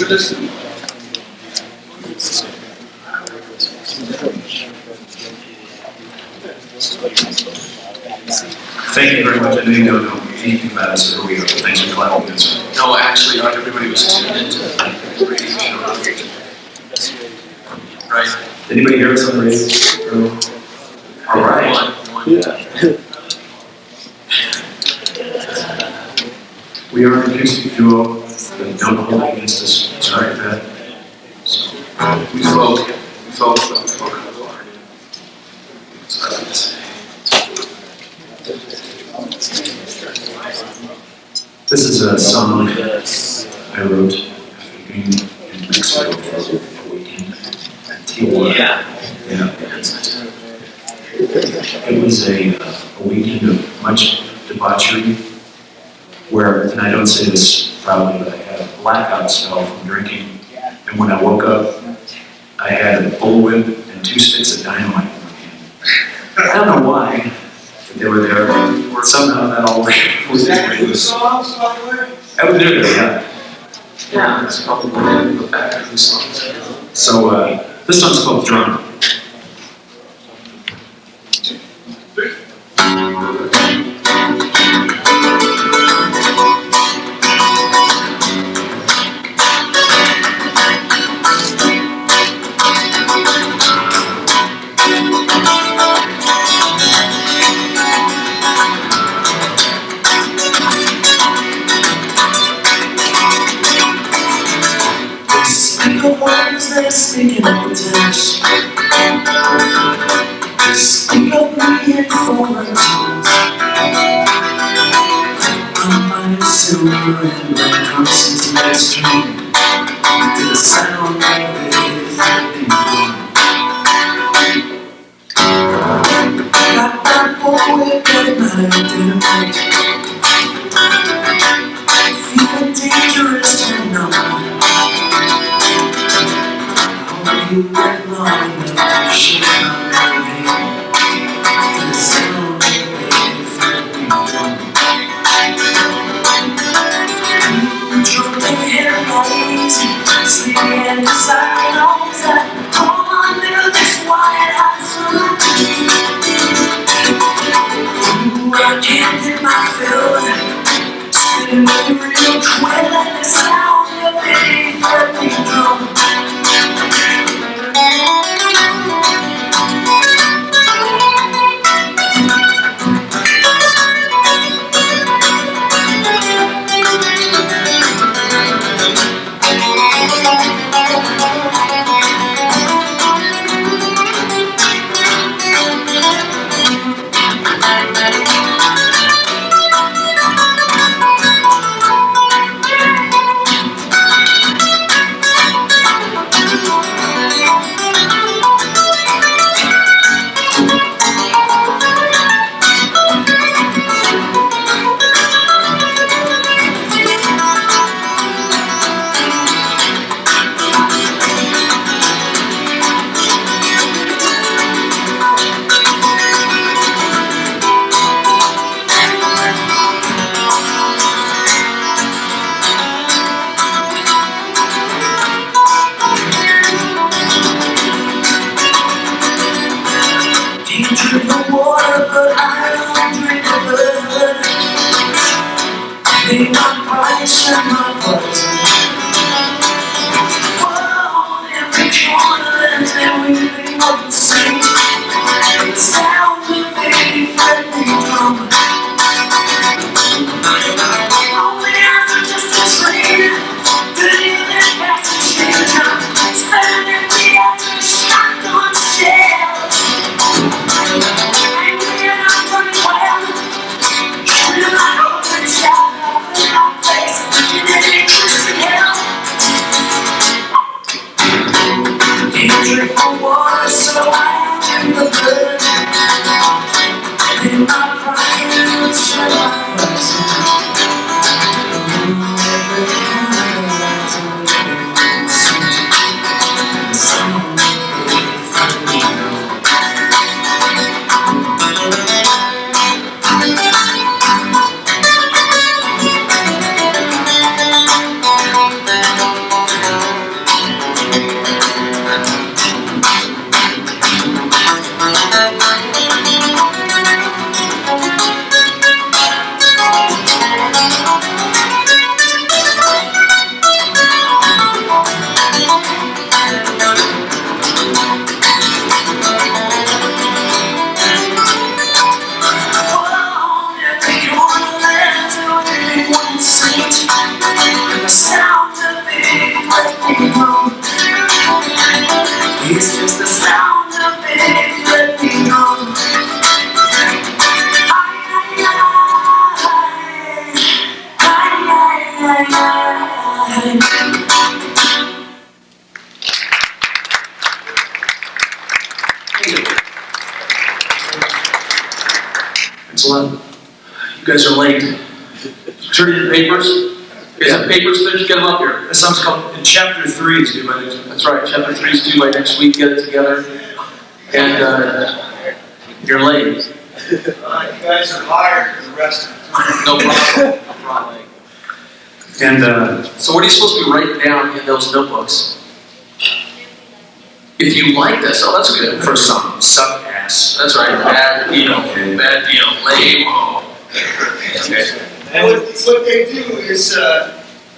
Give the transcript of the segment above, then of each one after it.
this? Thank you very much. I know you don't know anything about us, so here we go. Thanks for clapping us. No, actually, not everybody was tuned into the radio show around here. Right? Anybody hear us on the radio? All right. Yeah. We are an acoustic duo that don't hold against us. Sorry, Pat. We folk a lot. So I like to say. This is a song I wrote after being in Mexico for a weekend at Tijuana. Yeah. It was a weekend of much debauchery where, and I don't say this proudly, but I had a blackout spell from drinking. And when I woke up, I had a bullwhip and 2 sticks of dynamite in my hand. I don't know why, but they were there. Somehow that all was songs, by the way? I would do it, yeah. Yeah, that's probably the back of the songs. So this song's called Drum. They're speaking of the touch. They speak of me in foreign tongues. I'm mighty silver and the constant stream to the sound of his being born. Got that boy that might dynamite, feeling dangerous and numb. You get long enough to shake my name to the sound of the drum. You drove the hair easy, sleeping in the silence that all under this white house. Ooh, I can't get my fill, spinning the real twirl and the sound of the drum. Be my price and my poison. Whoa, every corner and everything of the same. The sound of baby friendly drum. Only after just a train. The other passenger. Standing the other shotgun shell. Angry and I'm running wild. Shooting my open shell. Drink my water so I am in the blood. In my pride and my Excellent. You guys are late. Turn in your papers. You guys have papers, then just get them up here. That sounds called, in chapter 3 is due by next week. That's right, chapter 3 is due by next week. Get it together. And you're late. You guys are hired for the rest of the time. No problem. No problem. And So what are you supposed to be writing down in those notebooks? If you like this, oh, that's good. For some, suck ass. That's right, bad deal, lame. Oh. Okay. And what they do is,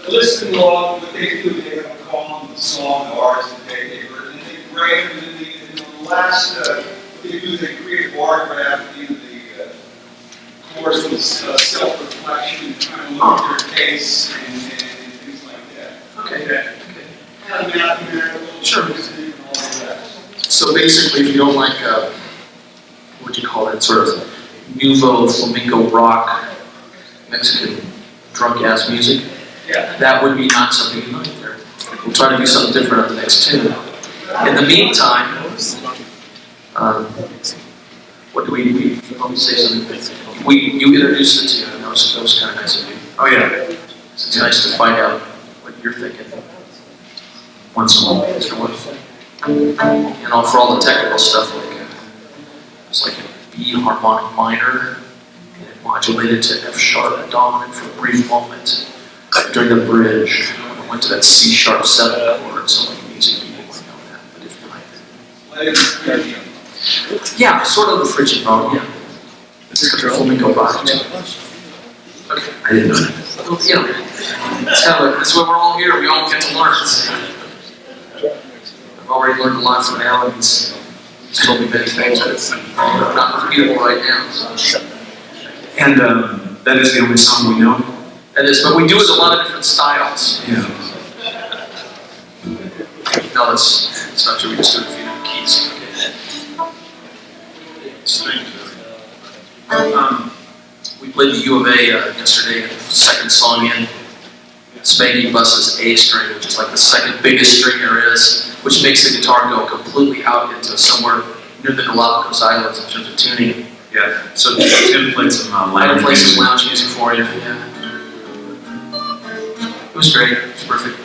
listen along, what they do is they have a column, the song, the artist, the day they wrote, and they grade, and then in the last, what they do is they create a bar graph in the course of self-reflection, trying to look at their case and things like that. Okay. Kind of mathematical, Sure. reasoning, and all of that. So basically, if you don't like, what do you call it, sort of nouveau flamenco rock, Mexican drunk-ass music, Yeah. that would be not something you like there. We'll try to do something different on the next tune. In the meantime, what do we let me say something. You introduced the tune, that was kind of nice of you. oh yeah, It's nice to find out what you're thinking. One song, Mr. One. For all the technical stuff, it's like a B harmonic minor, and it modulated to F sharp dominant for a brief moment during the bridge. When it went to that C sharp 7 chord, so like music people would know that, but if not. Yeah, sort of the frigid mode, yeah. It's a flamenco rock too. Okay, I didn't know that. Well, it's kind of that's why we're all here. We all get to learn. I've already learned a lot from Alan. He's told me many things, but it's not repeatable right now. So. and that is the only song we know. That is, but we do it in a lot of different styles. Yeah. No, it's not true. We just do it a few different keys. We played the U of A yesterday, second song in. Spanky Bus's A string, which is like the second biggest string there is, which makes the guitar go completely out into somewhere near the Galapagos Islands in terms of tuning. Yeah. So Tim played some I lounge play some music. lounge music for you. Yeah. It was great. It was perfect.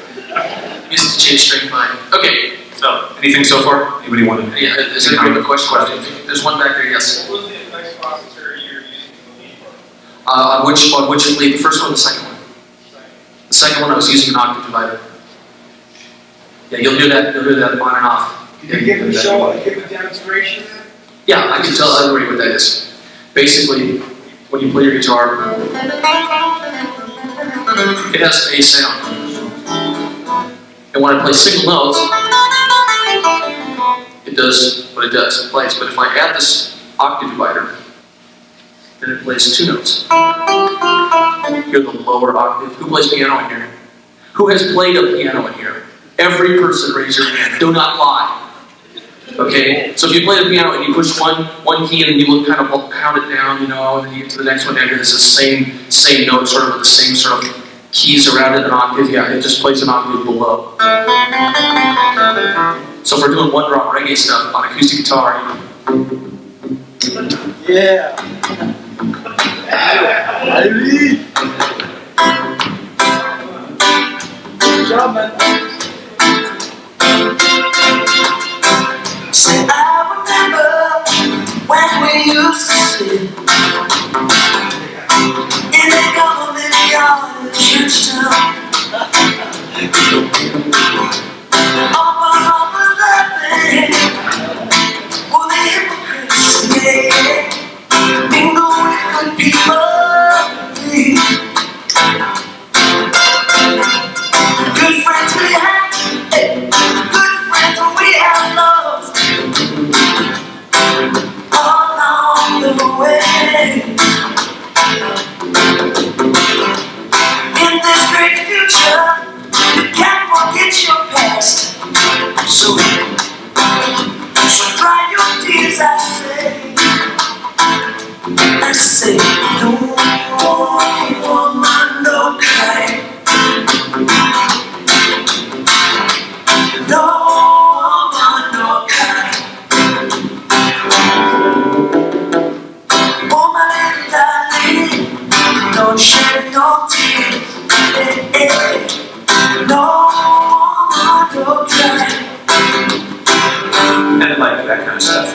Used to change string fine. Okay. So, anything so far? Anybody want to? Yeah. Is there a question? There's one back there. Yes. What was the advice processor you're using for the lead part? On which lead? The first one, or the second one? The second one I was using an octave divider. Yeah, you'll hear that on and off. Did you give a show, give a demonstration? Yeah, I can tell everybody what that is. Basically, when you play your guitar, it has a sound. And when I play single notes, it does what it does, it plays. But if I add this octave divider, then it plays 2 notes. Hear the lower octave. Who plays piano in here? Who has played a piano in here? Every person raise your hand. Do not lie. Okay? So if you play the piano and you push one key and then you look kind of count it down, and then you get to the next one down here, it's the same note, sort of with the same sort of keys around it, an octave. Yeah, it just plays an octave below. So if we're doing one drop reggae stuff on acoustic guitar, Yeah. Good job, man. Say, I remember when we used to sit in the government yard in Churchtown. All my was laughing, well, the hypocrites, yeah, mingle with good people. Good friends we have, good friends we have lost along the way. In this great future, you can't forget your past. So dry your tears, I say, no woman, no cry. No woman, no cry. And like that kind of stuff.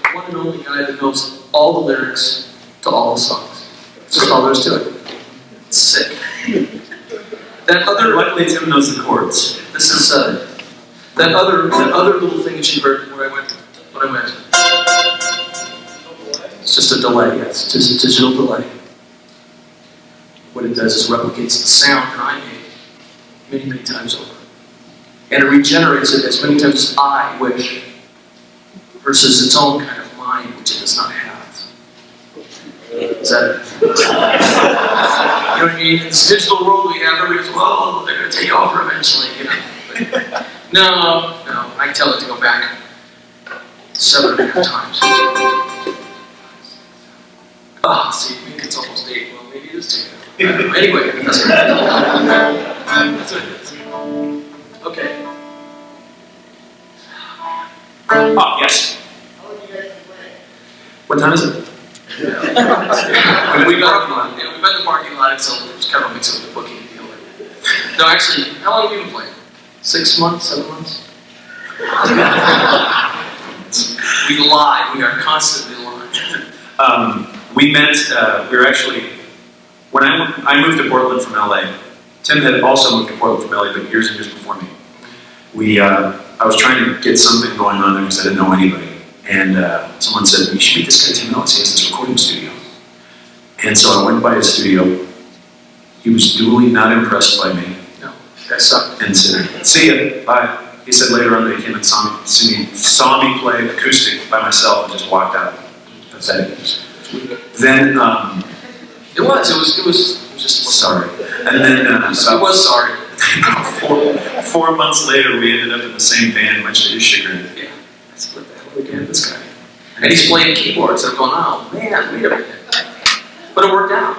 The one and only guy that knows all the lyrics to all the songs. That's just all there is to it. It's sick. Luckily Tim knows the chords. This is that other little thing that you heard when I went. It's just a delay. Yes, it's just a digital delay. What it does is replicates the sound that I made many times over, and it regenerates it as many times as I wish, versus its own kind of mind, which it does not have. Is that it? You know what I mean? In this digital world we have, everybody's, well, they're going to take over eventually, you know. But no, I tell it to go back 7.5 times. Oh, see, maybe it's almost 8. Well, maybe it is taken over. Anyway, that's what it is. Okay. Oh, yes. What time is it? We've been in the parking lot until it's kind of a mix of the booking deal. No, actually, how long have you been playing? 6 months, 7 months? We lie. We are constantly lying. We met, we were actually, when I moved to Portland from LA, Tim had also moved to Portland from LA, but years and years before me. I was trying to get something going on there because I didn't know anybody. And someone said, you should meet this guy, Tim Ellis. He has this recording studio. And so I went by his studio. He was duly not impressed by me. No, that sucked. And said, see ya, bye. He said later on that he came and saw me play acoustic by myself and just walked out. Pathetic. Then, It was just sorry. And then, it was sorry. 4 months later, we ended up in the same band, much to his chagrin. Yeah. That's what the hell again, this guy. And he's playing keyboards. I'm going, oh man, wait a minute. But it worked out.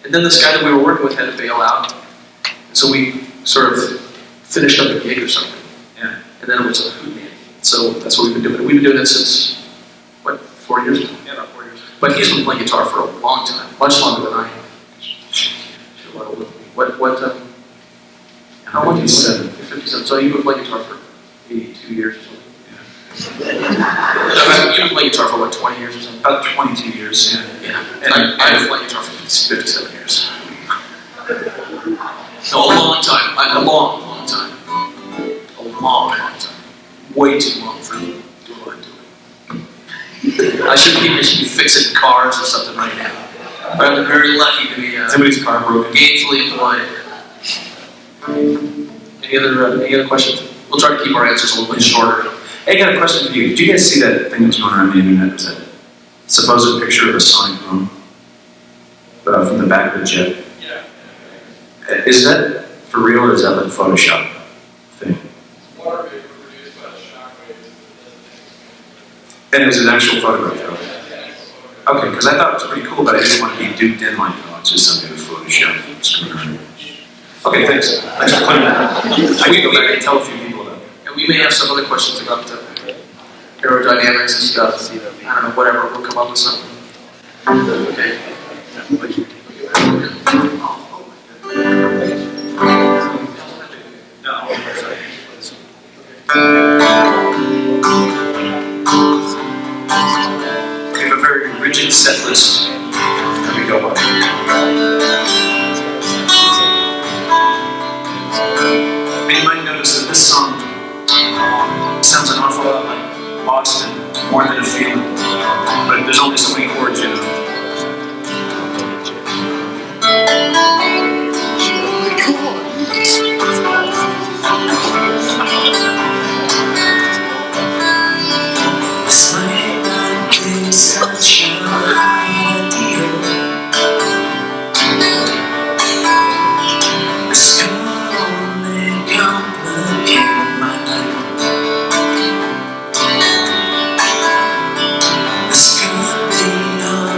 And then this guy that we were working with had to bail out. So we sort of finished up a gig or something. Yeah. And then it was a hoot man. So that's what we've been doing. We've been doing that since, 4 years ago? Yeah, about 4 years. But he's been playing guitar for a long time, much longer than I have. How long have you been? 57. 57. So you've been playing guitar for 82 years or something? Yeah. You've been playing guitar for 20 years or something? About 22 years, yeah. Yeah. And I've been playing guitar for 57 years. No, a long time. A long time. A long time. Way too long for me to do what I'm doing. I should be fixing cars or something right now. But I've been very lucky to be Somebody's car broke. gainfully employed. Any other questions? We'll try to keep our answers a little bit shorter. Hey, I got a question for you. Did you guys see that thing that's going around the internet? It's a supposed picture of a sonic boom from the back of the jet. Yeah. Is that for real or is that like a Photoshop thing? Water vapor produced by the shock waves. And it was an actual photograph of it? Okay, because I thought it was pretty cool, but I didn't want to be duped in like, oh, it's just something with Photoshop. Okay, thanks. Thanks for clearing that up. I can go back and tell a few people about it. And we may have some other questions about aerodynamics and stuff. I don't know, whatever. We'll come up with something. Okay. We have a very rigid set list that we go by. And you might notice that this song sounds an awful lot like Boston, more than a feeling, but there's only so many chords, you know. This might not be such a high deal. This could only complicate my life. This could be all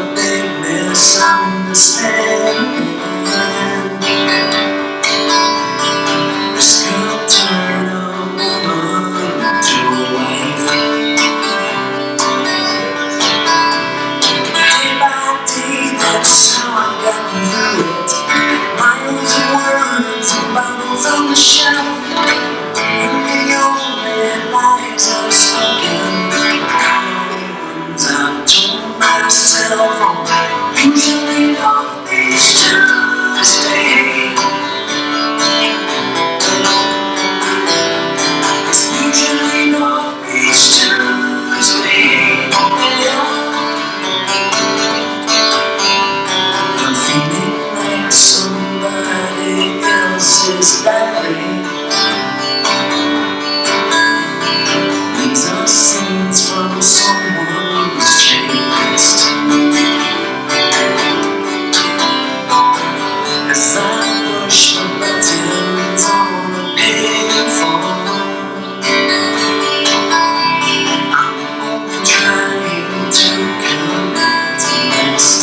this valley. These are scenes from someone's checklist. As I push the buttons on the payphone, I'm only trying to connect the next.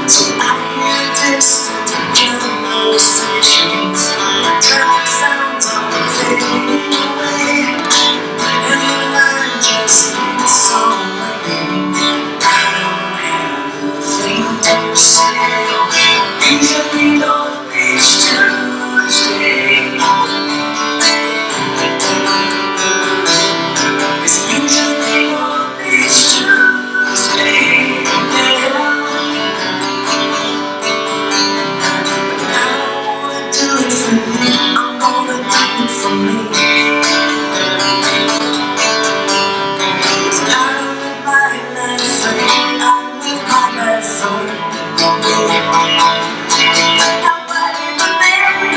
So I hear distant conversations, traffic sounds are fading away, and the line just keeps on ringing. I don't have a thing to say. Usually on each Tuesday, it's usually on each Tuesday, yeah. Do it for me, I'm gonna do it for me. 'Cause I live my life free, I live my life free. Nobody but me.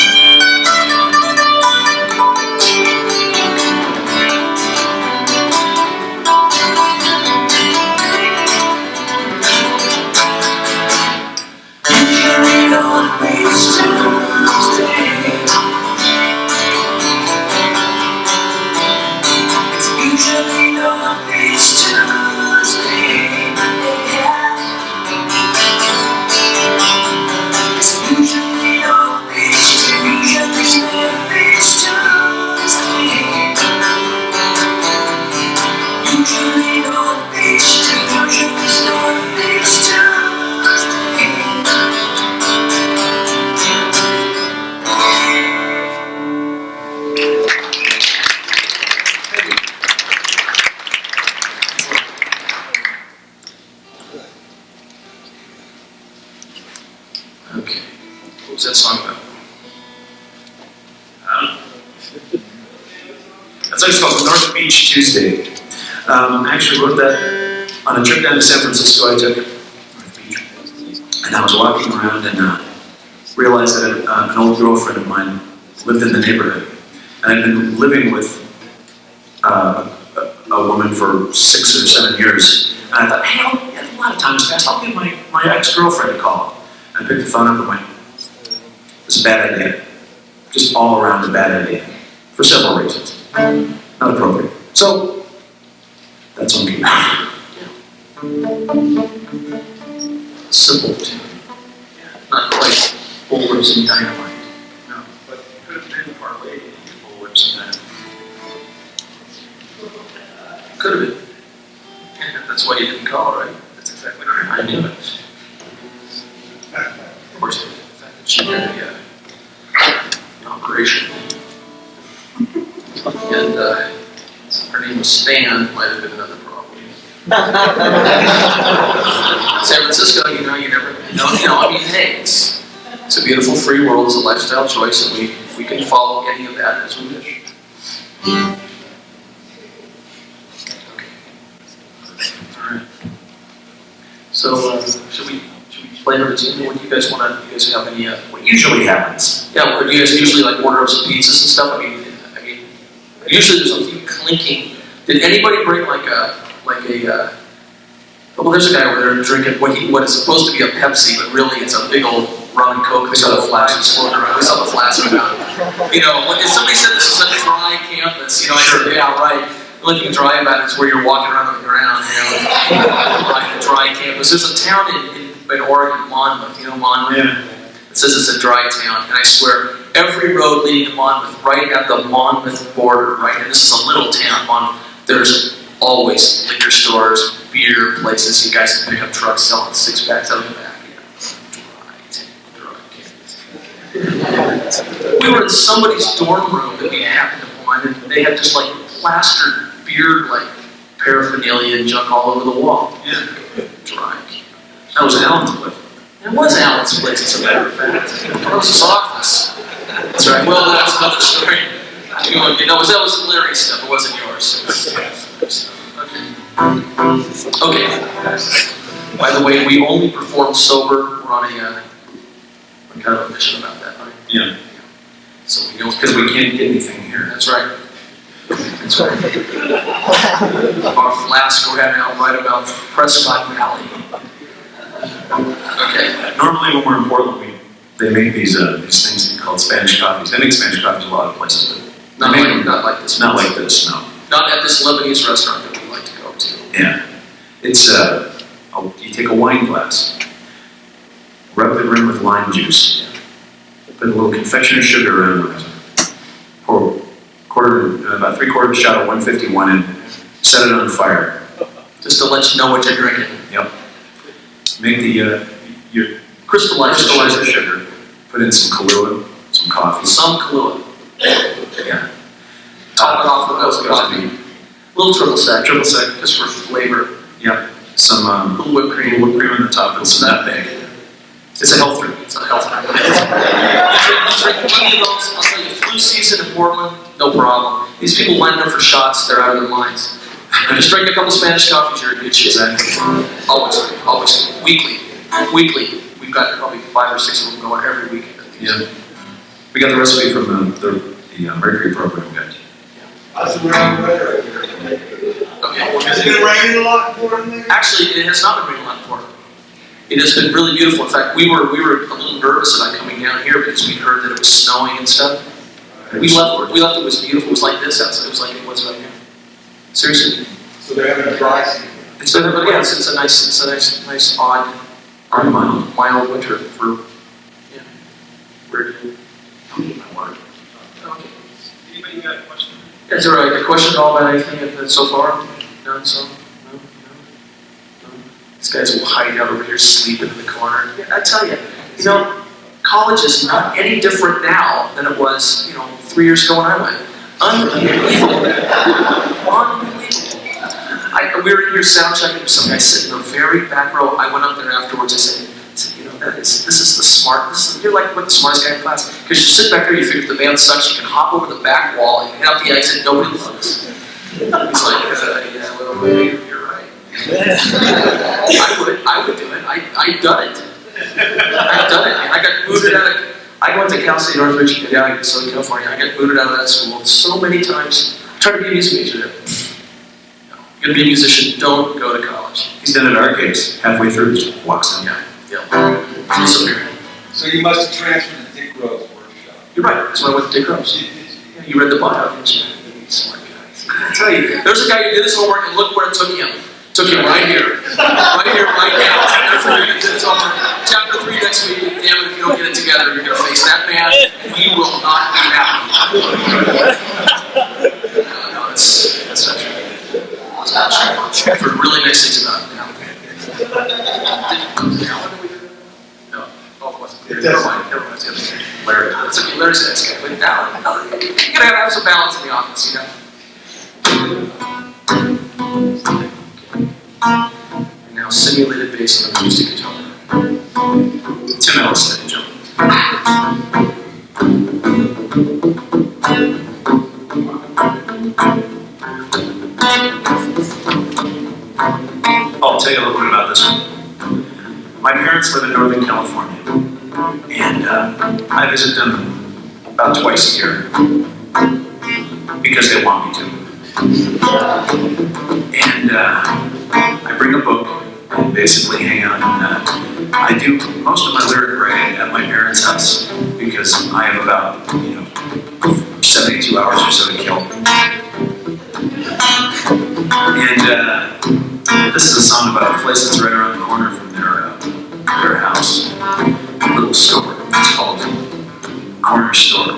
Usually on each Tuesday, it's usually on each Tuesday, yeah. It's usually on each Tuesday. Usually on each Tuesday. Okay. What was that song about? That's actually called North Beach Tuesday. I actually wrote that on a trip down to San Francisco I took. North Beach. And I was walking around and realized that an old girlfriend of mine lived in the neighborhood. And I'd been living with a woman for 6 or 7 years. And I thought, hey, a lot of times passed, I'll give my ex-girlfriend a call. I picked the phone up and went, it's a bad idea. Just all around a bad idea. For several reasons. Not appropriate. So, that's on me. Simple tune. Not quite bullwhips and dynamite. No, but it could have been parlayed into bullwhips and that. Could have been. Yeah, that's why you didn't call, right? That's exactly right. I knew it. Of course, the fact that she had an operation. And her name was Stan, might have been another problem. San Francisco, you never know, I mean, hey, it's a beautiful free world, it's a lifestyle choice, and we can follow any of that as we wish. Okay. All right. So, should we play the routine? What do you guys want to? Do you guys have any? What usually happens. Yeah, or do you guys usually like order up some pizzas and stuff? I mean, usually there's a few clinking. Did anybody bring like a? Well, there's a guy over there drinking what is supposed to be a Pepsi, but really it's a big old rum and Coke. We saw the flashes floating around. We saw the flashes around. If somebody said this is a dry campus, I said, yeah, right. The only thing dry about it is where you're walking around on the ground, like a dry campus. There's a town in Oregon, Monmouth. You know Monmouth? Yeah. It says it's a dry town, and I swear, every road leading to Monmouth, right at the Monmouth border, right, and this is a little town, Monmouth, there's always liquor stores, beer places. You guys can pick up trucks selling 6-packs out of the back. We were in somebody's dorm room that we happened upon, and they had just like plastered beer, like paraphernalia and junk all over the wall. Yeah. dry. That was Alan's place. It was Alan's place, as a matter of fact. That was his office. That's right. Well, that's another story. You know, that was Larry's stuff. It wasn't yours. Okay. By the way, we only perform sober. We're on a kind of a mission about that, right? Yeah. So we know Because we can't get anything here. That's right. That's right. Our flask we're having out right about Prescott Valley. Okay. Normally when we're in Portland, they make these things called Spanish coffees. They make Spanish coffees a lot of places, but Not like this. not like this, no. Not at this Lebanese restaurant that we like to go to. Yeah. It's, you take a wine glass, rub the rim with lime juice, put a little confectioner's sugar around it, pour about 3/4 shot of 151 in, set it on fire. Just to let you know what you're drinking. Yep. Make your Crystallize crystallize the sugar, put in some Kahlua, some coffee. Some Kahlua. Yeah. Top it off with those coffee. Little triple sec. Triple sec. Just for flavor. Yep. Some Little whipped cream. whipped cream on the top. It's that big. It's a health drink. It's a health drink. You drink plenty of those. I'll tell you, flu season in Portland, no problem. These people line up for shots, they're out of their minds. Just drink a couple Spanish coffees, you're in good shape. Always. Weekly. We've got probably 5 or 6 of them going every week. Yeah. We got the recipe from the Mercury program guide. That's the rain weather right here. Okay. Has it been raining a lot in Portland there? Actually, it has not been raining a lot in Portland. It has been really beautiful. In fact, we were a little nervous about coming down here because we heard that it was snowing and stuff. We left. It was beautiful. It was like this outside. It was like it was right here. Seriously. So they're having a dry season. It's a nice odd mild winter for weird. My water. Okay. Anybody got a question? Is there a question at all about anything so far? None. So no. This guy's hiding out over here, sleeping in the corner. Yeah, I tell you, college is not any different now than it was, 3 years ago when I went. Unbelievable. We were in here sound checking with some guy sitting in the very back row. I went up there afterwards. I said, this is the smart. You're like the smartest guy in class. Because you sit back there, you figure if the band sucks, you can hop over the back wall and head out the exit. Nobody looks. He's like, yeah, well, you're right. I would do it. I've done it. I've done it. I got booted out of. I went to Cal State Northridge, in Southern California. I got booted out of that school so many times. I tried to be a music major there. You're gonna be a musician. Don't go to college. He's done it at our case. Halfway through, just walks in. Yeah. Disappear. So you must have transferred to Dick Rose workshop. You're right. That's why I went to Dick Rose. Yeah, you read the bio, didn't you? Smart guys. I tell you, there's a guy who did his homework and look where it took him. Took him right here. Right here, right now. Chapter 3 next week. Damn it, if you don't get it together, you're going to face that man. We will not be happy. No, that's not true. That's not true. I've heard really nice things about it. No. Oh, it wasn't. Never mind. It's the other guy. Larry. That's okay. Larry's the next guy. But now, you gotta have some balance in the office, And now simulated bass on the acoustic guitar. Tim Ellis, ladies and gentlemen. I'll tell you a little bit about this one. My parents live in Northern California, and I visit them about twice a year because they want me to. And I bring a book and basically hang out, and I do most of my lyric writing at my parents' house because I have about 72 hours or so to kill. And this is a song about a place that's right around the corner from their house, a little store. It's called Corner Store.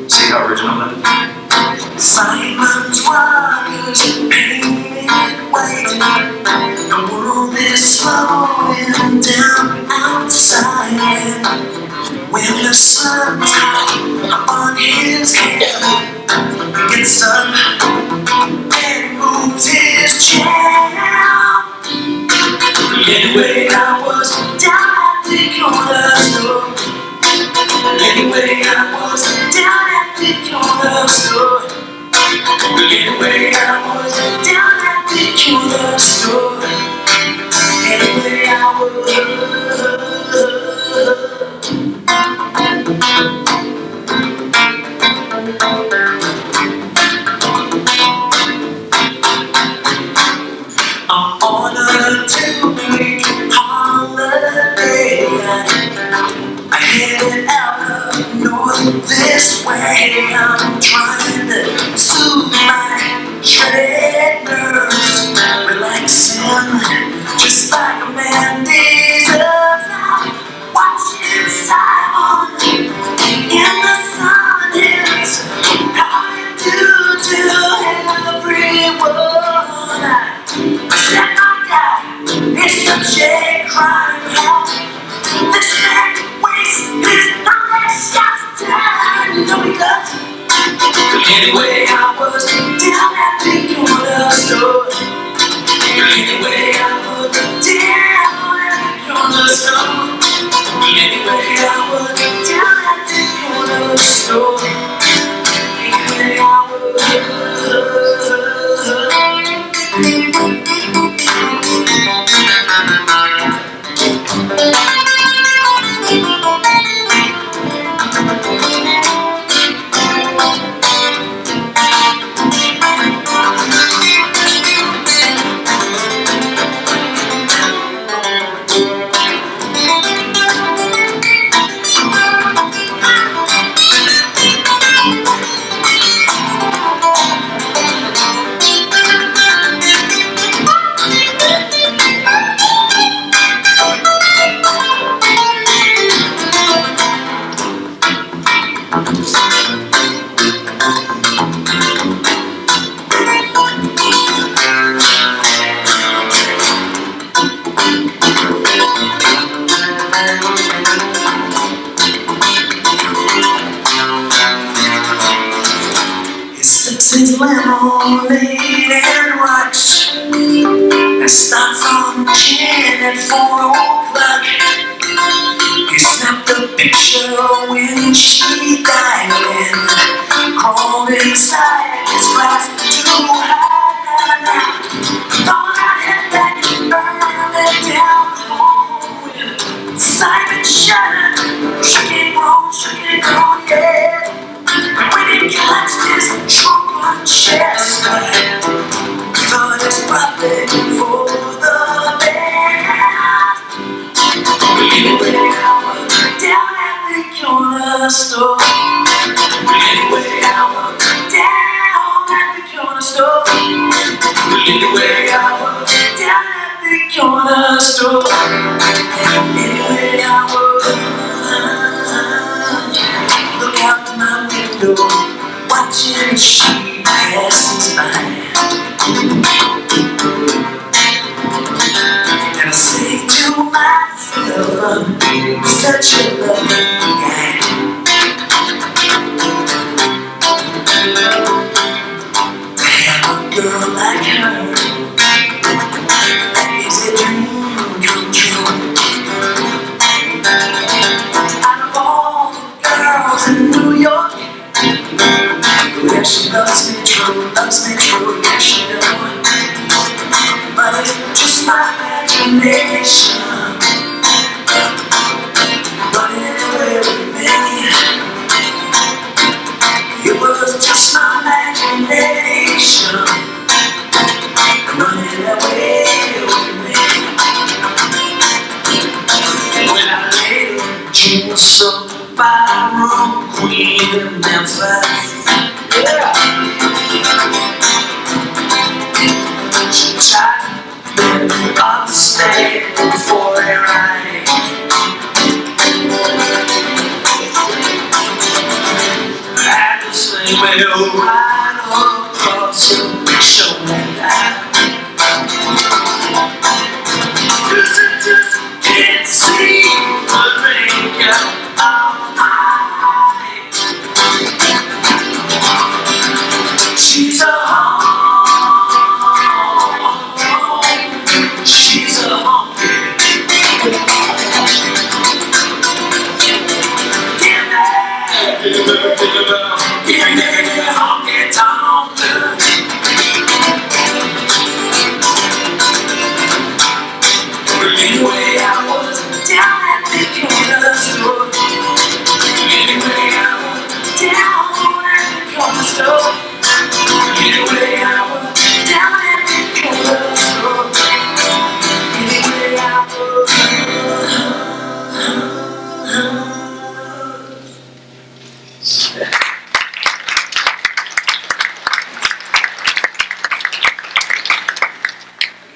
See how original that is? Simon's Waters painted white. The world is slowing down outside. When the sun's on his head, gets up and moves his chair. on a 2-week holiday. I headed out of north this way. I'm trying to soothe my shredded nerves, relaxing just like a man deserves. I'm watching Simon in the sun. It's how you do to everyone. I said, my God, it's such a crime. This man wastes his precious time. No, he does. Anyway, I was down at the corner store. Anyway, I was down at the corner store. Anyway, I was down at the corner store. Anyway, I his lemonade and rocks and starts on the gin at 4 o'clock. He snapped a picture when she died and crawled inside his glass to hide. Thought I'd head back early down home with Simon shuttered, shaking roll, yeah. When he collapsed his shrunken chest, thought it's probably for the best. Anyway, I was down at the corner store. Anyway, I was down at the corner store. Anyway, I was down at the corner store. Anyway, I was. Look out my window, watching as she passes by. And I say to myself, I'm such a lovely guy. To have a girl like her, that is a dream come true. Out of all the girls in New York, yeah, she loves me true, yeah, she does. But it's just my imagination running away with me. It was just my imagination running away with me. When I laid she was so ballroom queen in Memphis. Yeah. She tried to live on the stage before it rained. I just think we'll ride across the shoulder. 'Cause I just can't see the ring of my eye. She's a she's a honky. Give me a honky tonk.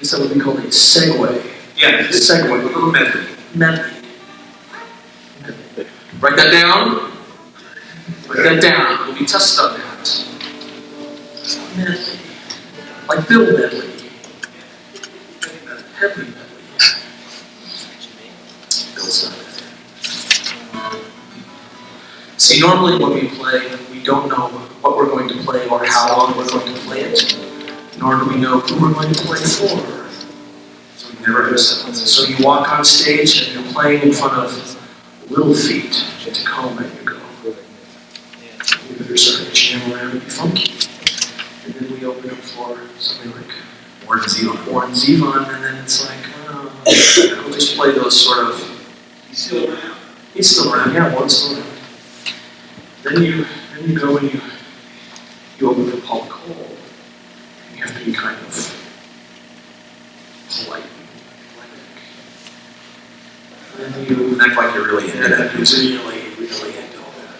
guess that would be called a segue. Yeah, Segue. a little medley. Medley. Write that down. Write that down. We'll be tested on that. Medley. Like Bill Medley. Heavy medley. Bill's not there. See, normally when we play, we don't know what we're going to play or how long we're going to play it, nor do we know who we're going to play for. So we never have something. So you walk on stage and you're playing in front of Little Feet in Tacoma, and you go. You better start to jam around and be funky. And then we open up for something like Warren Zevon, and then it's like, we'll just play those sort of. He's still around. He's still around, yeah, Warren's still around. Then you go and you open for Paul Cole. You have to be kind of polite and athletic. Then you act like you're really into that. really into all that.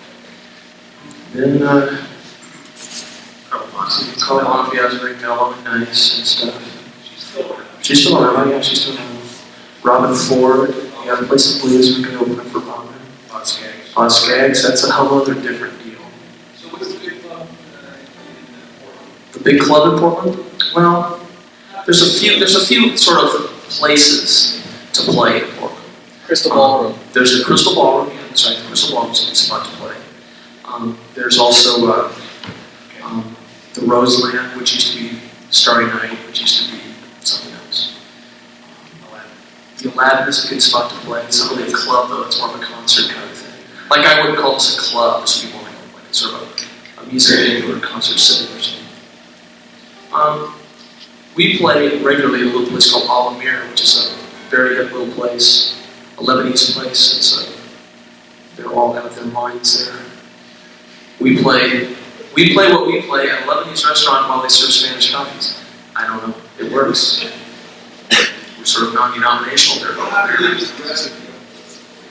Then Carl Bonfia is very mellow and nice and stuff. She's still around. She's still around, yeah, she's still around. Robin Ford, you gotta play some blues, we can open up for Robin. On Skaggs, that's a whole other different deal. So what's the big club in Portland? The big club in Portland? Well, there's a few sort of places to play in Portland. Crystal Ballroom. There's a Crystal Ballroom, yeah, that's right, the Crystal Ballroom's a good spot to play. There's also the Roseland, which used to be Starry Night, which used to be something else. The Aladdin is a good spot to play. It's not really a club, though, it's more of a concert kind of thing. Like, I wouldn't call this a club, it's people like it's sort of a music venue or a concert setting or something. We play regularly at a little place called Alamir, which is a very hip little place, a Lebanese place. They're all out of their minds there. We play what we play at a Lebanese restaurant while they serve Spanish coffees. I don't know, it works. We're sort of non-denominational there.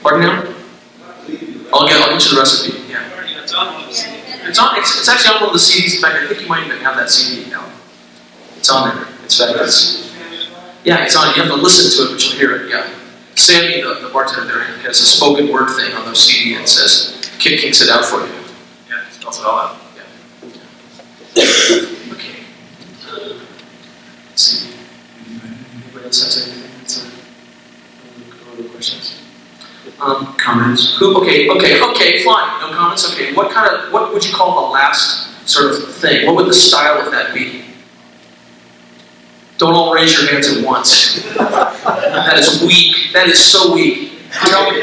Pardon now? I'll get you the recipe. Yeah. It's actually on one of the CDs. In fact, I think you might even have that CD now. It's on there. It's fabulous. Yeah, it's on. You have to listen to it, but you'll hear it. Yeah. Sammy, the bartender there, has a spoken word thing on those CD and says, kicks it out for you. Yeah, it spells it all out. Yeah. Okay. Let's see. Anybody else has anything? Other questions? Comments? Okay, fine. No comments? Okay. What would you call the last sort of thing? What would the style of that be? Don't all raise your hands at once. That is weak. That is so weak. Tell me.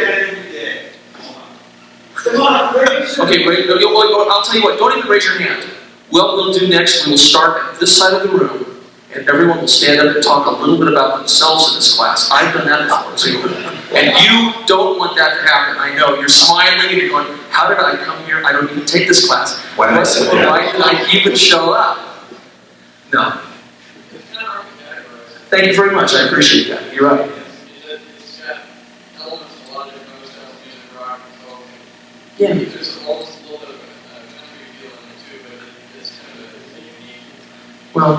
Come on, raise Okay, I'll tell you what, don't even raise your hand. What we'll do next, we will start at this side of the room, and everyone will stand up and talk a little bit about themselves in this class. I've done that before, too. And you don't want that to happen. I know. You're smiling and you're going, how did I come here? I don't even take this class. Why did I sit down? Why did I even show up? No. Thank you very much. I appreciate that. You're right. It's got elements of a lot of different other styles of music, rock, and folk. Yeah. There's almost a little bit of a country feel in it too, but it's kind of a unique. Well,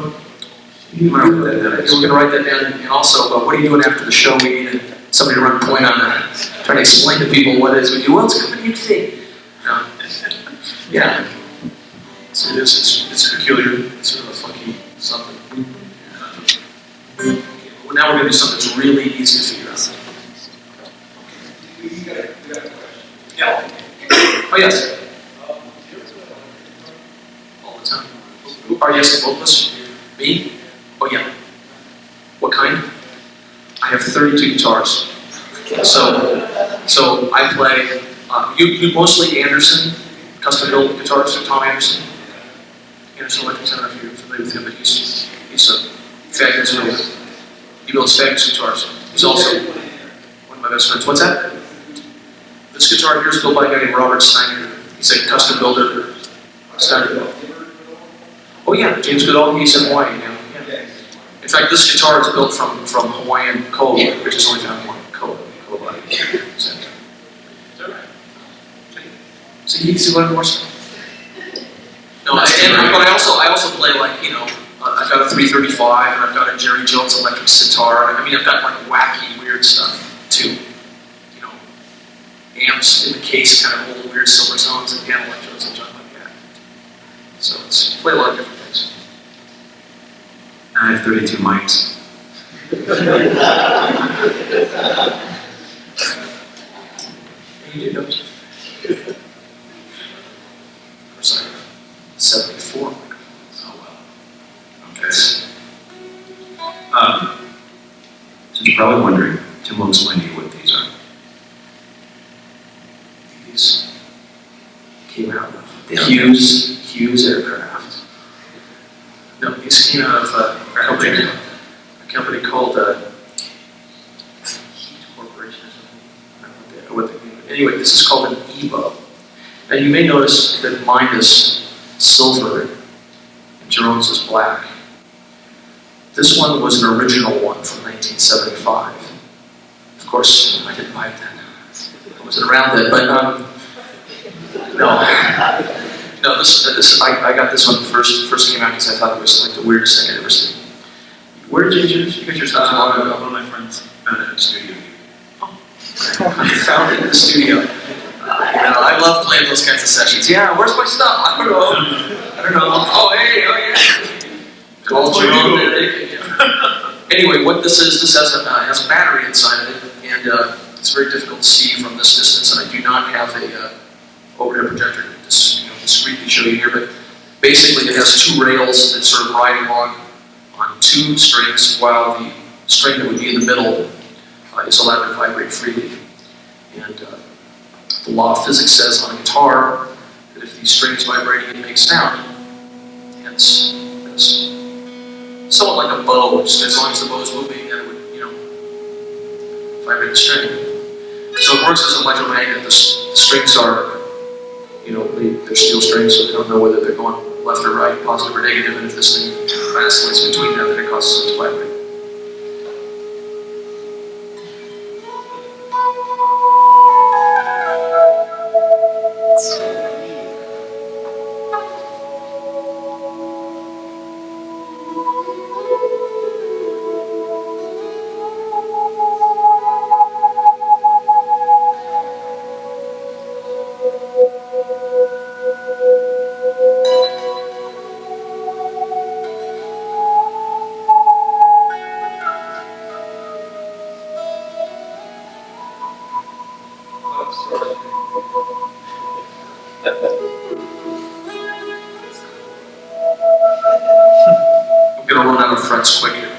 we're going to write that down. And also, what are you doing after the show? We need somebody to run point on that. Trying to explain to people what it is we do. Well, it's kind of a new thing. No. Yeah. So it is. It's peculiar. It's sort of a funky something. Well, now we're going to do something that's really easy to figure out. You got a question. Yeah. Oh, yes. All the time. Oh, yes, both of us. Me? Oh, yeah. What kind? I have 32 guitars. So I play, you mostly Anderson, custom built guitars, Tom Anderson. Anderson Electric, I don't know if you're familiar with him, but he's a fabulous builder. He builds fabulous guitars. He's also one of my best friends. What's that? This guitar here is built by a guy named Robert Steiner. He's a custom builder. Steiner. Oh yeah, James Goodall, he's in Hawaii now. Yeah. In fact, this guitar is built from Hawaiian koa, which is only found in Hawaii. Koa. So you can see a lot more stuff. No, but I also play like, a I've got a 335, and I've got a Jerry Jones electric sitar. I mean, I've got like wacky, weird stuff too. You know, amps in the case, kind of old, weird silver tones and piano electrodes and junk like that. So it's play a lot of different things. I have 32 mics. You do, don't you? Of course, I have 74 microphones. Oh, wow. Okay. So you're probably wondering, Tim will explain to you what these are. These came out of Hughes aircraft. No, these came out of a company called Heat Corporation or something. I don't know what they mean. Anyway, this is called an EVO. And you may notice that mine is silver and Jerome's is black. This one was an original one from 1975. Of course, I didn't buy it then. I wasn't around then, but no, this I got this one first came out because I thought it was like the weirdest thing I'd ever seen. Where did you get your stuff? One of my friends found it in the studio. I found it in the studio. I love playing those kinds of sessions. Yeah, where's my stuff? I don't know. Oh, hey, oh yeah. Call Jerome. Anyway, what this is, this has a battery inside of it, and it's very difficult to see from this distance, and I do not have a overhead projector to discreetly show you here, but basically it has two rails that sort of ride along on two strings, while the string that would be in the middle is allowed to vibrate freely. And the law of physics says on a guitar that if the string is vibrating, it makes sound. Hence, it's somewhat like a bow, just as long as the bow is moving, then it would, vibrate the string. So it works as an electromagnet. The strings are, they're steel strings, so they don't know whether they're going left or right, positive or negative, and if this thing vacillates between them, then it causes it to vibrate. I'm gonna run out of frets quick here.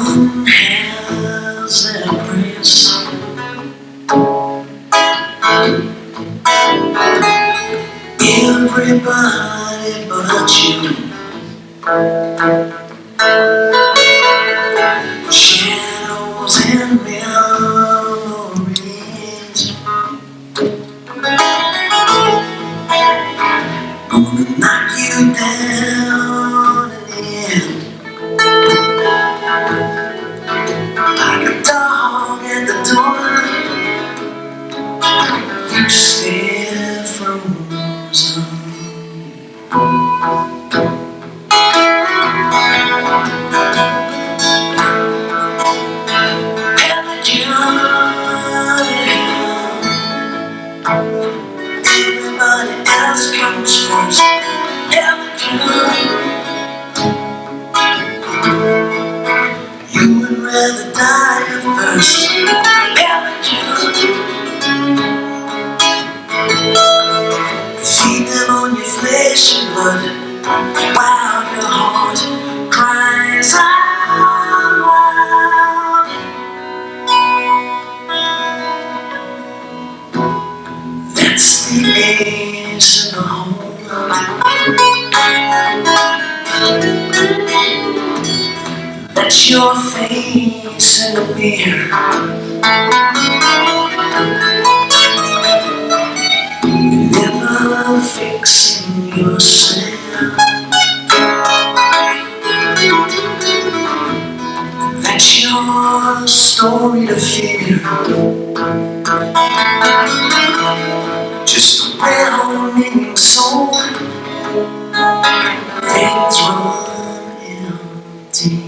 Everyone has their prince. Everybody but you. Shadows and memories. Gonna knock you down and end. Like a dog at the door, you stare frozen. Every everybody else comes first. Every you would rather die first. See them on your flesh and blood, while your heart cries out loud. ace in the hole. That's your face in the mirror. Never fixing yourself. That's your story to fear. Just a well-meaning soul. Things run empty.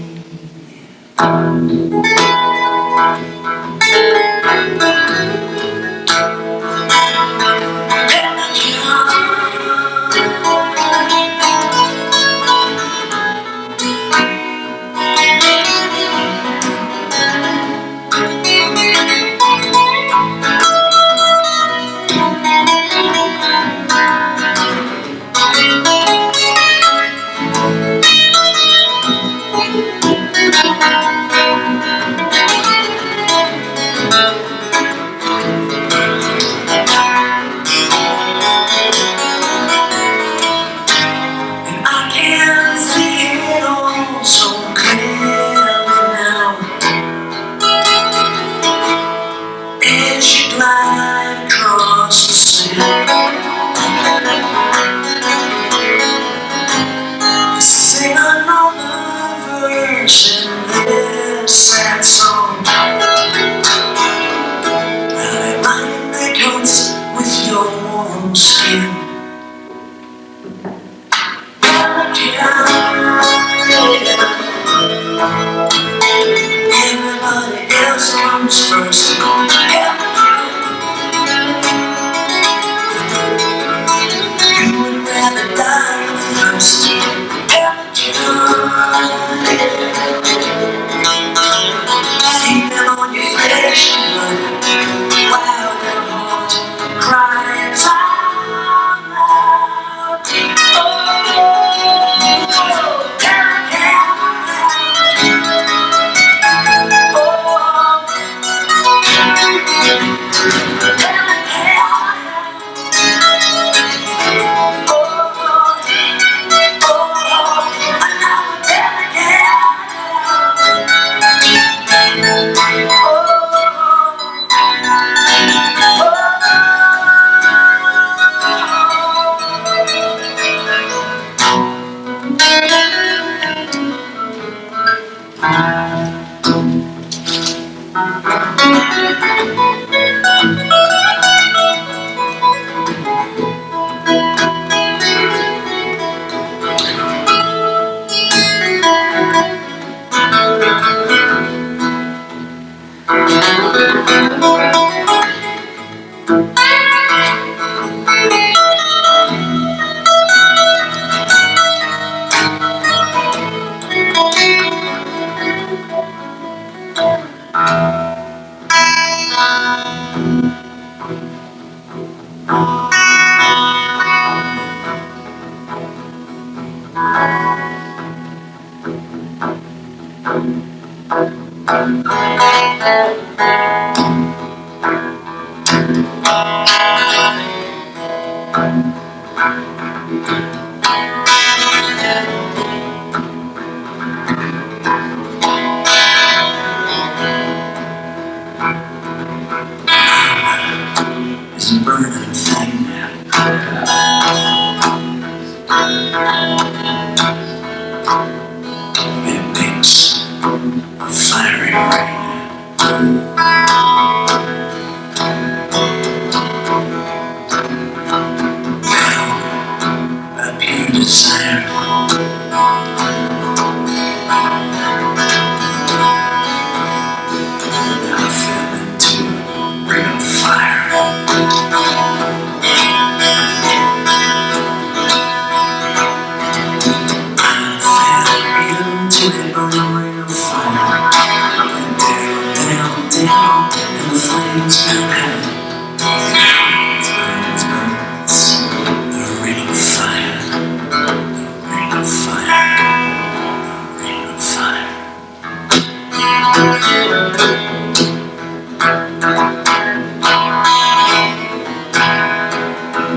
Sing another verse in this sad song. The line that comes with your warm skin. Everybody else comes first. You would rather die first. See them on your flesh and blood, while their heart cries out.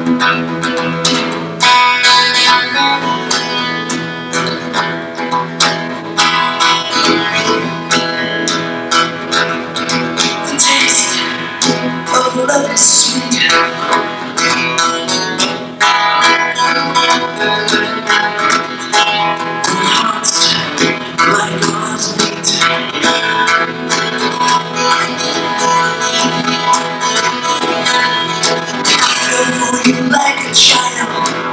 The taste of love is sweet. Hearts like hearts beat. I feel for you like a child.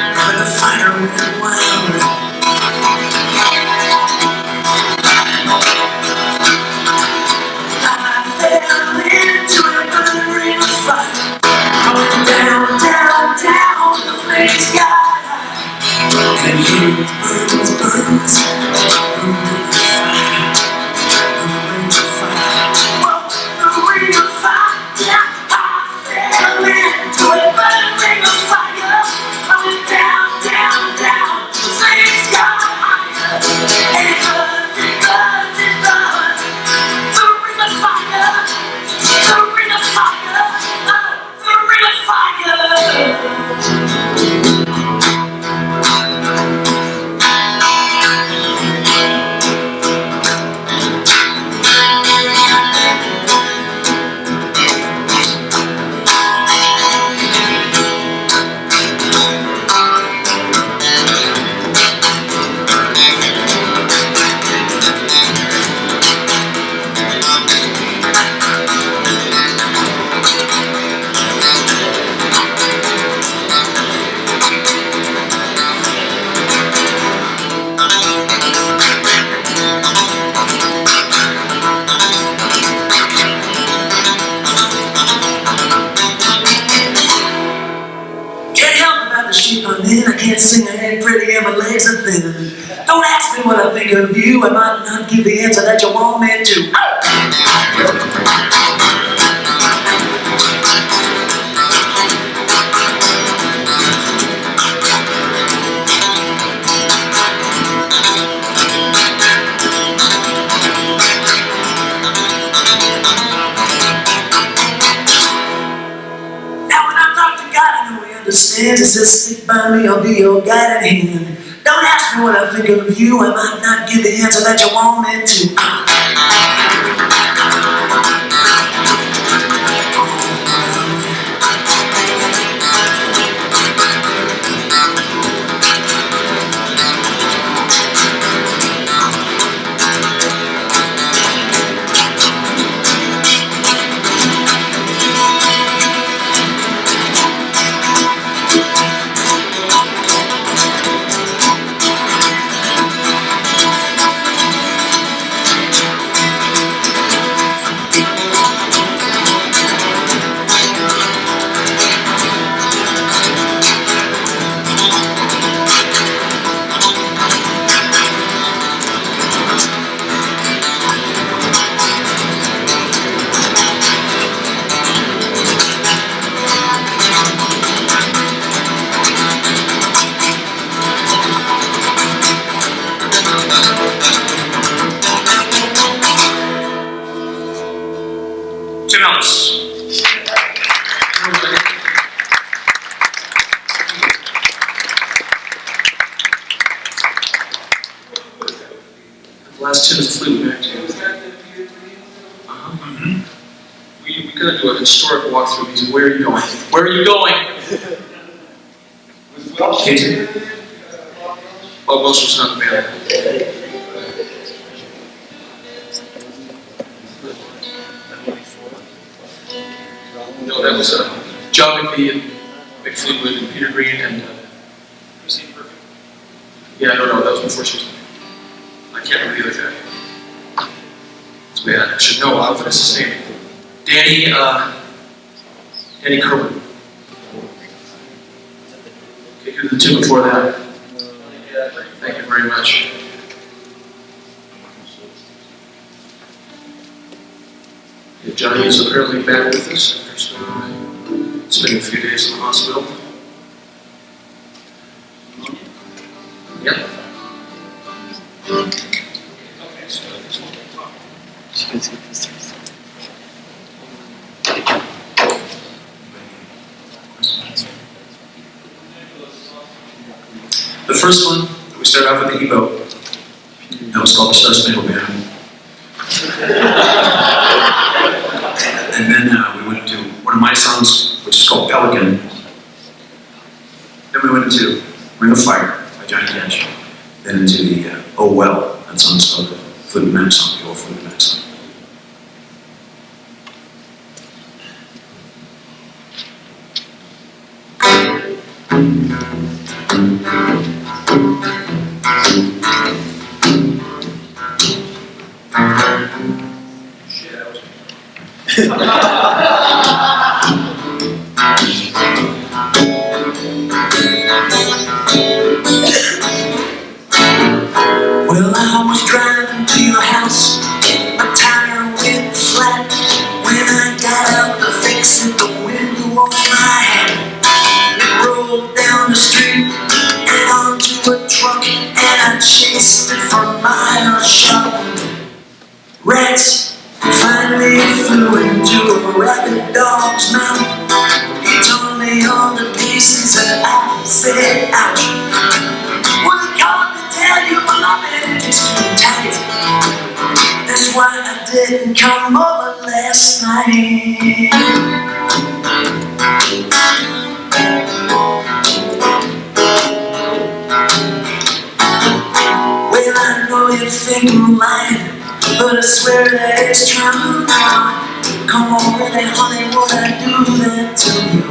When the fire went wild, I fell into a burning fire. Down, down, down, the flames got high. And you burns, burns, well, the ring of fire. I fell into a burning fire. I went down, down, down, the flames got higher. And it burns, it burns, it burns. The ring of fire, the ring of fire, the ring of fire. Can't help about the shape I'm in. I can't sing, I ain't pretty, and my legs are thin. Don't ask me what I think of you. I might not give the answer that you want me to. Now when I talk to God, I know He understands. He says, stick by me, I'll be your guiding hand. Don't ask me what I think of you. I might not give the answer that you want me to. Ellis. The last 10 is Fleetwood Mac Jam. We gotta do a historic walkthrough music. Where are you going? Where are you going? Was Welsh Casey? here? Bob Welsh was not the band. No, that was John McVie and Mick Fleetwood and Peter Green and Christine Murphy. Yeah, I don't know. That was before she was. I can't remember the other guy. It's bad. I should know. What is his name? Danny Kerwin. Okay, who did the two before that? Thank you very much. Yeah, Johnny is apparently back with us after spending a few days in the hospital. Yep. The first one, we started off with the Evo. That was called the Star Spangled Banner. And then we went into one of my songs, which is called Pelican. Then we went into Ring of Fire by Johnny Cash. Then into the Oh Well, that song's called the Fleetwood Mac song, the old Fleetwood Mac song. Shit, that was Well, I was driving to your house, my tire went flat. When I got out to fix it, the window on my hat, it rolled down the street and onto a truck, and I chased it for miles shot. Rats finally flew into a rabid dog's mouth. He tore me all to pieces and I said, ouch. Well, God to tell you, my marriage is too tight. That's why I didn't come over last night. Well, I know you think I'm lying, but I swear that it's true. Come on, really, honey, would I do that to you?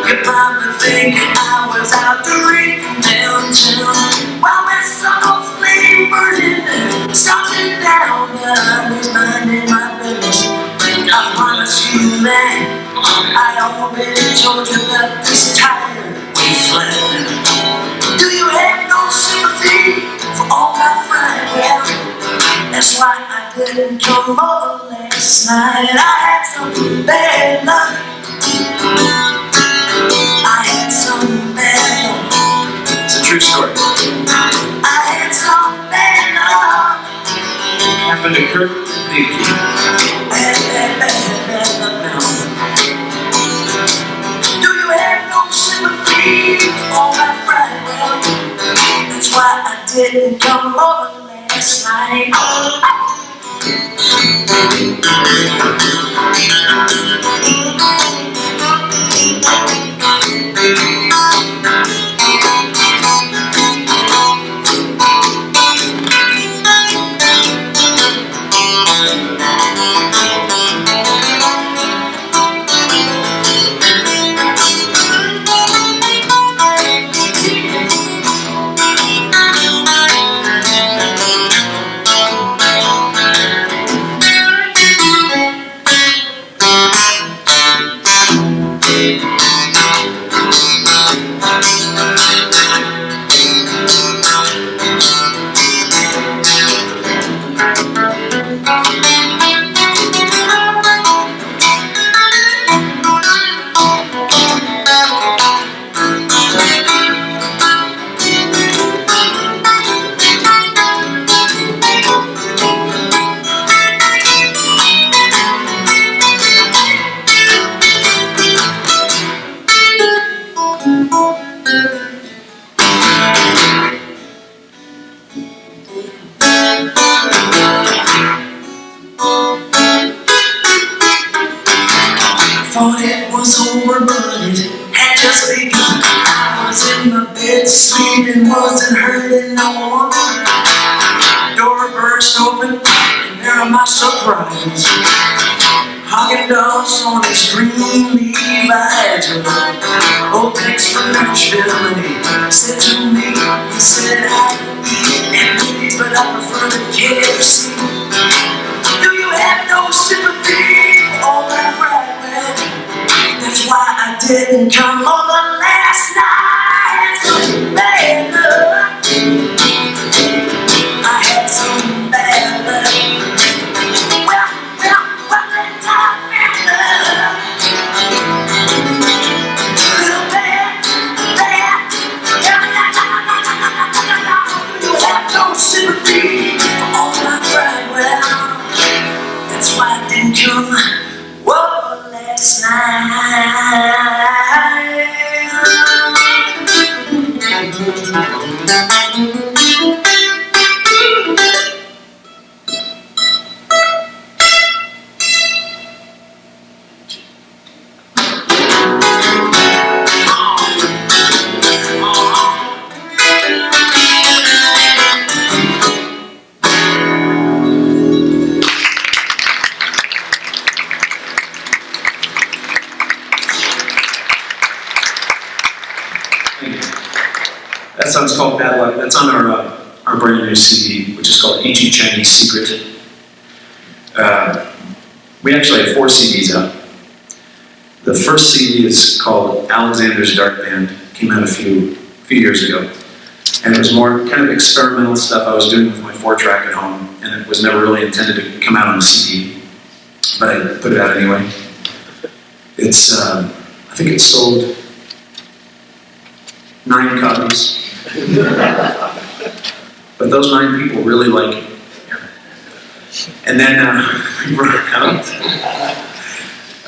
You probably think I was out drinking downtown while that summer flame burning, something down, but I was minding my business. I promise you that I already told you about this tire we flattened. Do you have no sympathy for all my fried? Well, that's why I didn't come over last night. I had some bad luck. I had some bad luck. It's a true story. I had some bad luck. Happened to Kurt Nicky. Bad luck now. Do you have no sympathy for all my fried? Well, that's why I didn't come over last night. Thought it was over, but it had just begun. I was in my bed, sleeping, wasn't hurting no more. Door burst open, and there my surprise. Haagen-Dazs on his green Levi's. Oh, thanks for Nashville, and he said to me, he said I eat and please, but I prefer the KFC. Do you have no sympathy for all that right? Well, that's why I didn't come over last night. Some bad luck. I had some bad luck. Well, that time bad luck. Little bad. You have no sympathy for all my pride. Well, That song's called Bad Luck. That's on our brand new CD, which is called Ancient Chinese Secret. We actually have 4 CDs out. The first CD is called Alexander's Dark Band. Came out a few years ago. And it was more kind of experimental stuff I was doing with my 4-track at home, and it was never really intended to come out on a CD, but I put it out anyway. It's, I think it sold 9 copies. But those 9 people really like it. And then we brought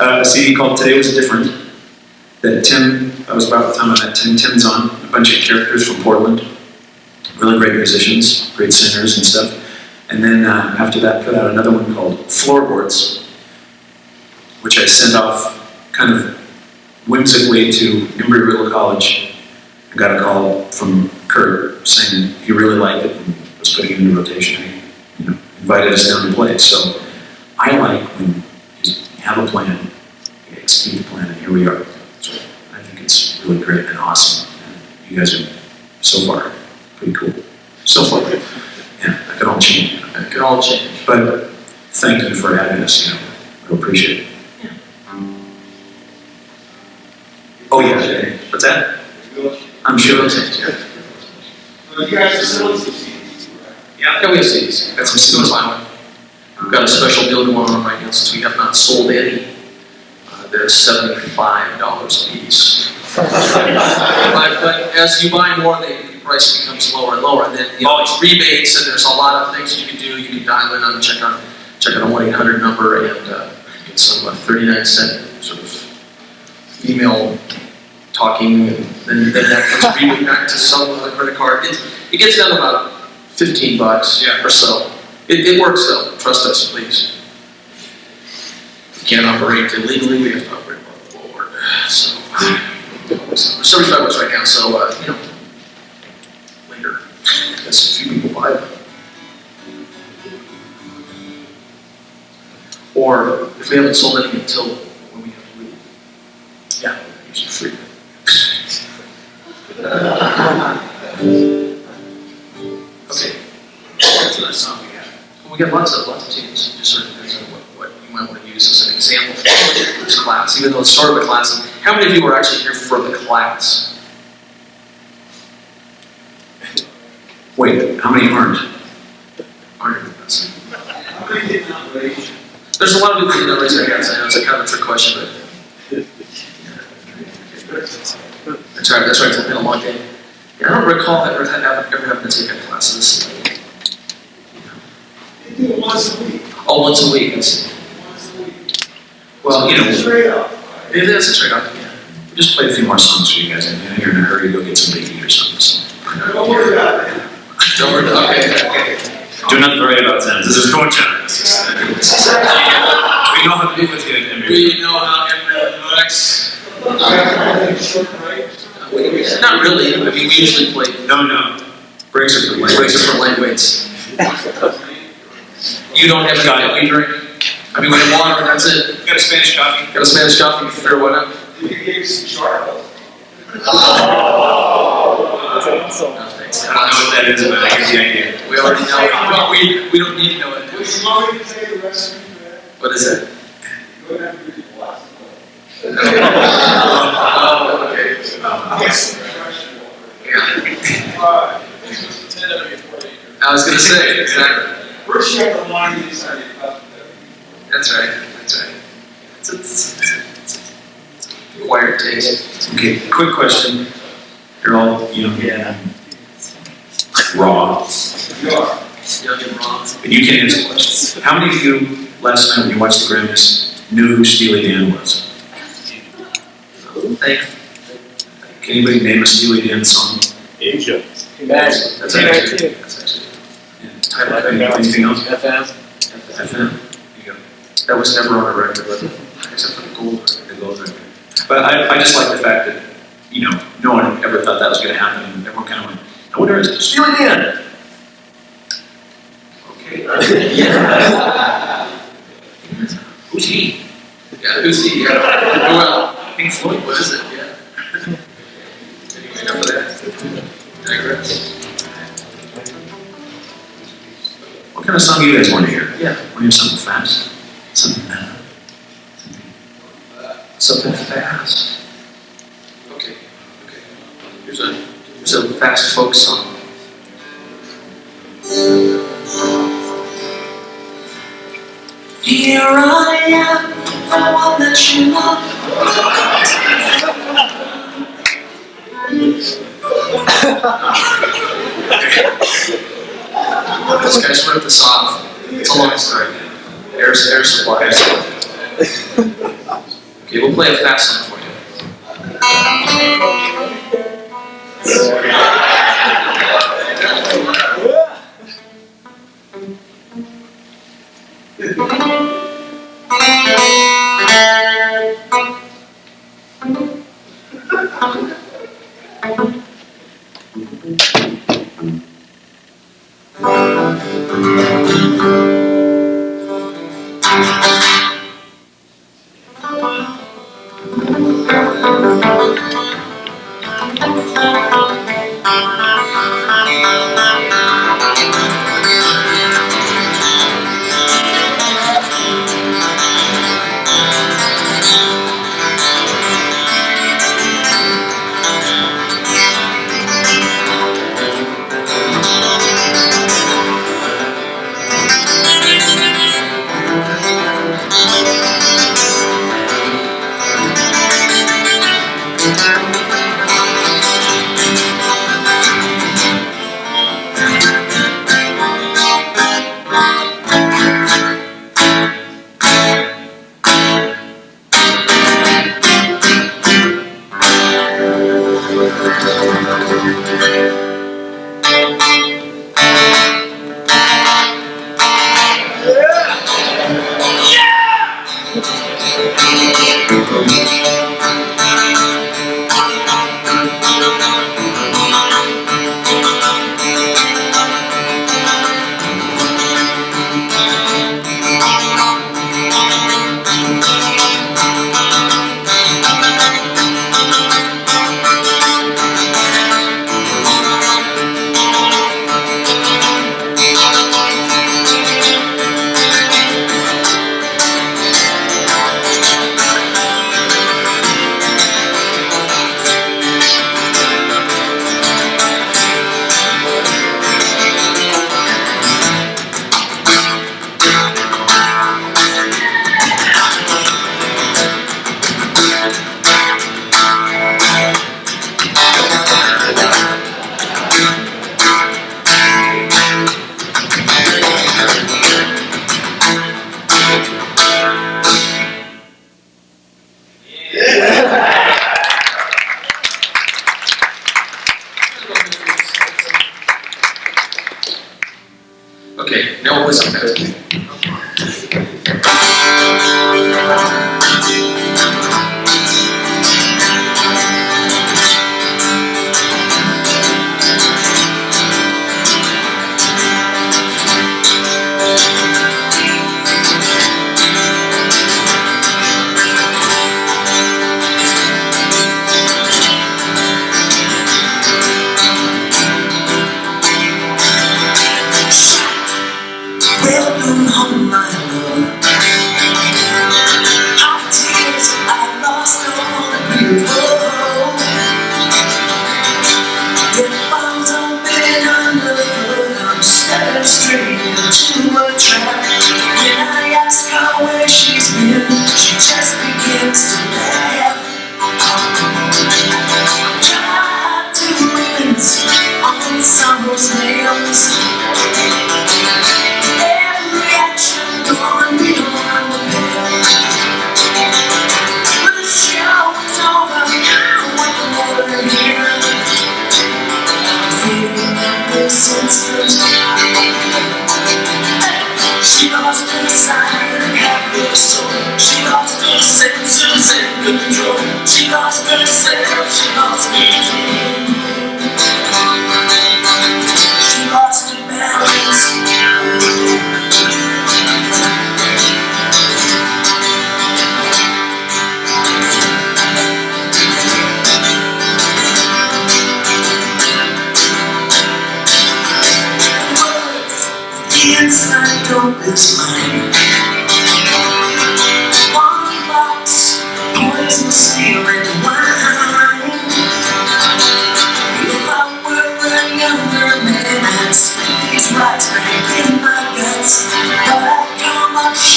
out a CD called Today Was Different, that that was about the time I met Tim. Tim's on, a bunch of characters from Portland, really great musicians, great singers and stuff. And then after that, put out another one called Floorboards, which I sent off kind of whimsically to Embry-Riddle College. I got a call from Kurt saying he really liked it and was putting it into rotation. He, invited us down to play. So I like when you have a plan, you execute the plan, and here we are. So I think it's really great and awesome. And you guys are so far pretty cool. So far, yeah, that could all change. It could all change. But thank you for having us. I appreciate it. Oh yeah, what's that? I'm sure it's it. You guys are still in some CDs, right? Yeah, we have CDs. Got some CDs finally. We've got a special deal going on right now since we have not sold any. They're $75 a piece. But as you buy more, the price becomes lower and lower. And then it's rebates, and there's a lot of things you can do. You can dial in and check on a 1-800 number and get some 39-cent sort of email talking, and then that gets rebate back to some other credit card. It gets down to about $15 or so. It works though. Trust us, please. We can't operate illegally. We have to operate above the board. So we're $75 right now. So later, as a few people buy them. Or if we haven't sold any until when we have to leave, yeah, usually free. Okay. That's a nice song we got. Well, we got lots of tunes. Just sort of depends on what you might want to use as an example for this class, even though it's sort of a class. How many of you are actually here for the class? Wait, how many aren't? Aren't in this? How many did not raise? There's a lot of people that don't raise their hands. I know it's a kind of a trick question, but that's right. It's been a long day. Yeah, I don't recall ever having to take a class this. They do it once a week. Oh, once a week. Once a week. Well, Straight up. It is a trade-off. Yeah. just play a few more songs for you guys. I know you're in a hurry to go get something to eat or something. So. Don't worry about it. Don't worry. Okay. Do not worry about that. This is coach. We know how to do this here at Embry. We know how Embry works. Short break. Not really. I mean, we usually play. No. Breaks are for light. Breaks are for lightweights. You don't have any we drink. I mean, we have water, that's it. You got a Spanish coffee? Got a Spanish coffee, fair one up. You gave some charcoal. No, thanks. I don't know what that is, but I get the idea. We already know it. We don't need to know it. Would you want me to tell you the recipe for that? What is it? Go ahead and do your glass. Oh, okay. Yes. Yeah. I was going to say, exactly. First you have to line the inside of your cup. That's right. It's acquired taste. Okay, quick question. You're all, raw. You are. Young and wrong. And you can answer questions. How many of you, last night when you watched the Grammys, knew who Steely Dan was? Thanks. Can anybody name a Steely Dan song? Asia. That's actually. Yeah. Anything else? FM. FM? There you go. That was never on a record, was it? Except for the gold. The gold record. But I just like the fact that, no one ever thought that was going to happen, and everyone kind of went, I wonder if it's Steely Dan. Okay. Yeah. Who's he? Yeah, who's he? Yeah. Well, Pink Floyd. what is it? Yeah. Anyway, enough of that. kind of song you guys want to hear? Yeah. Want to hear something fast? Something Something fast. Okay. Here's a fast folk song. Here I am, the one that you love. This guy's ripped this off. It's a long story. Air supplies. Okay, we'll play a fast song for you.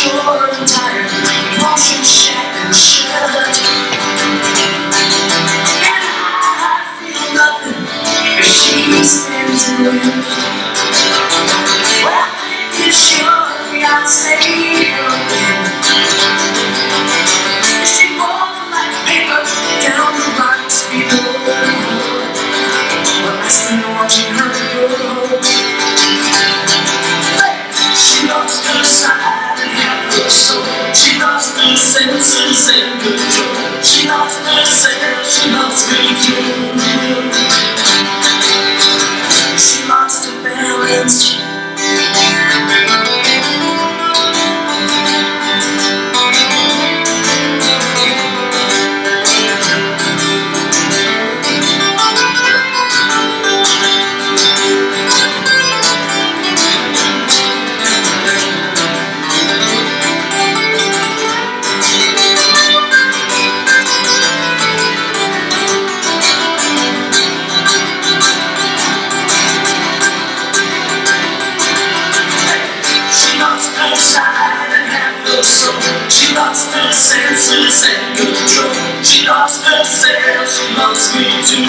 short and tired, emotions shattered and shut. And I feel nothing if she stands alone. Well, you surely I'll stay open. She falls like paper down the rocks below. Well, I stand watching her go. She lost her side and half her soul. She lost her senses and control. She lost herself, she lost me too. She lost her balance. She lost her senses and control. She lost herself, she lost me too.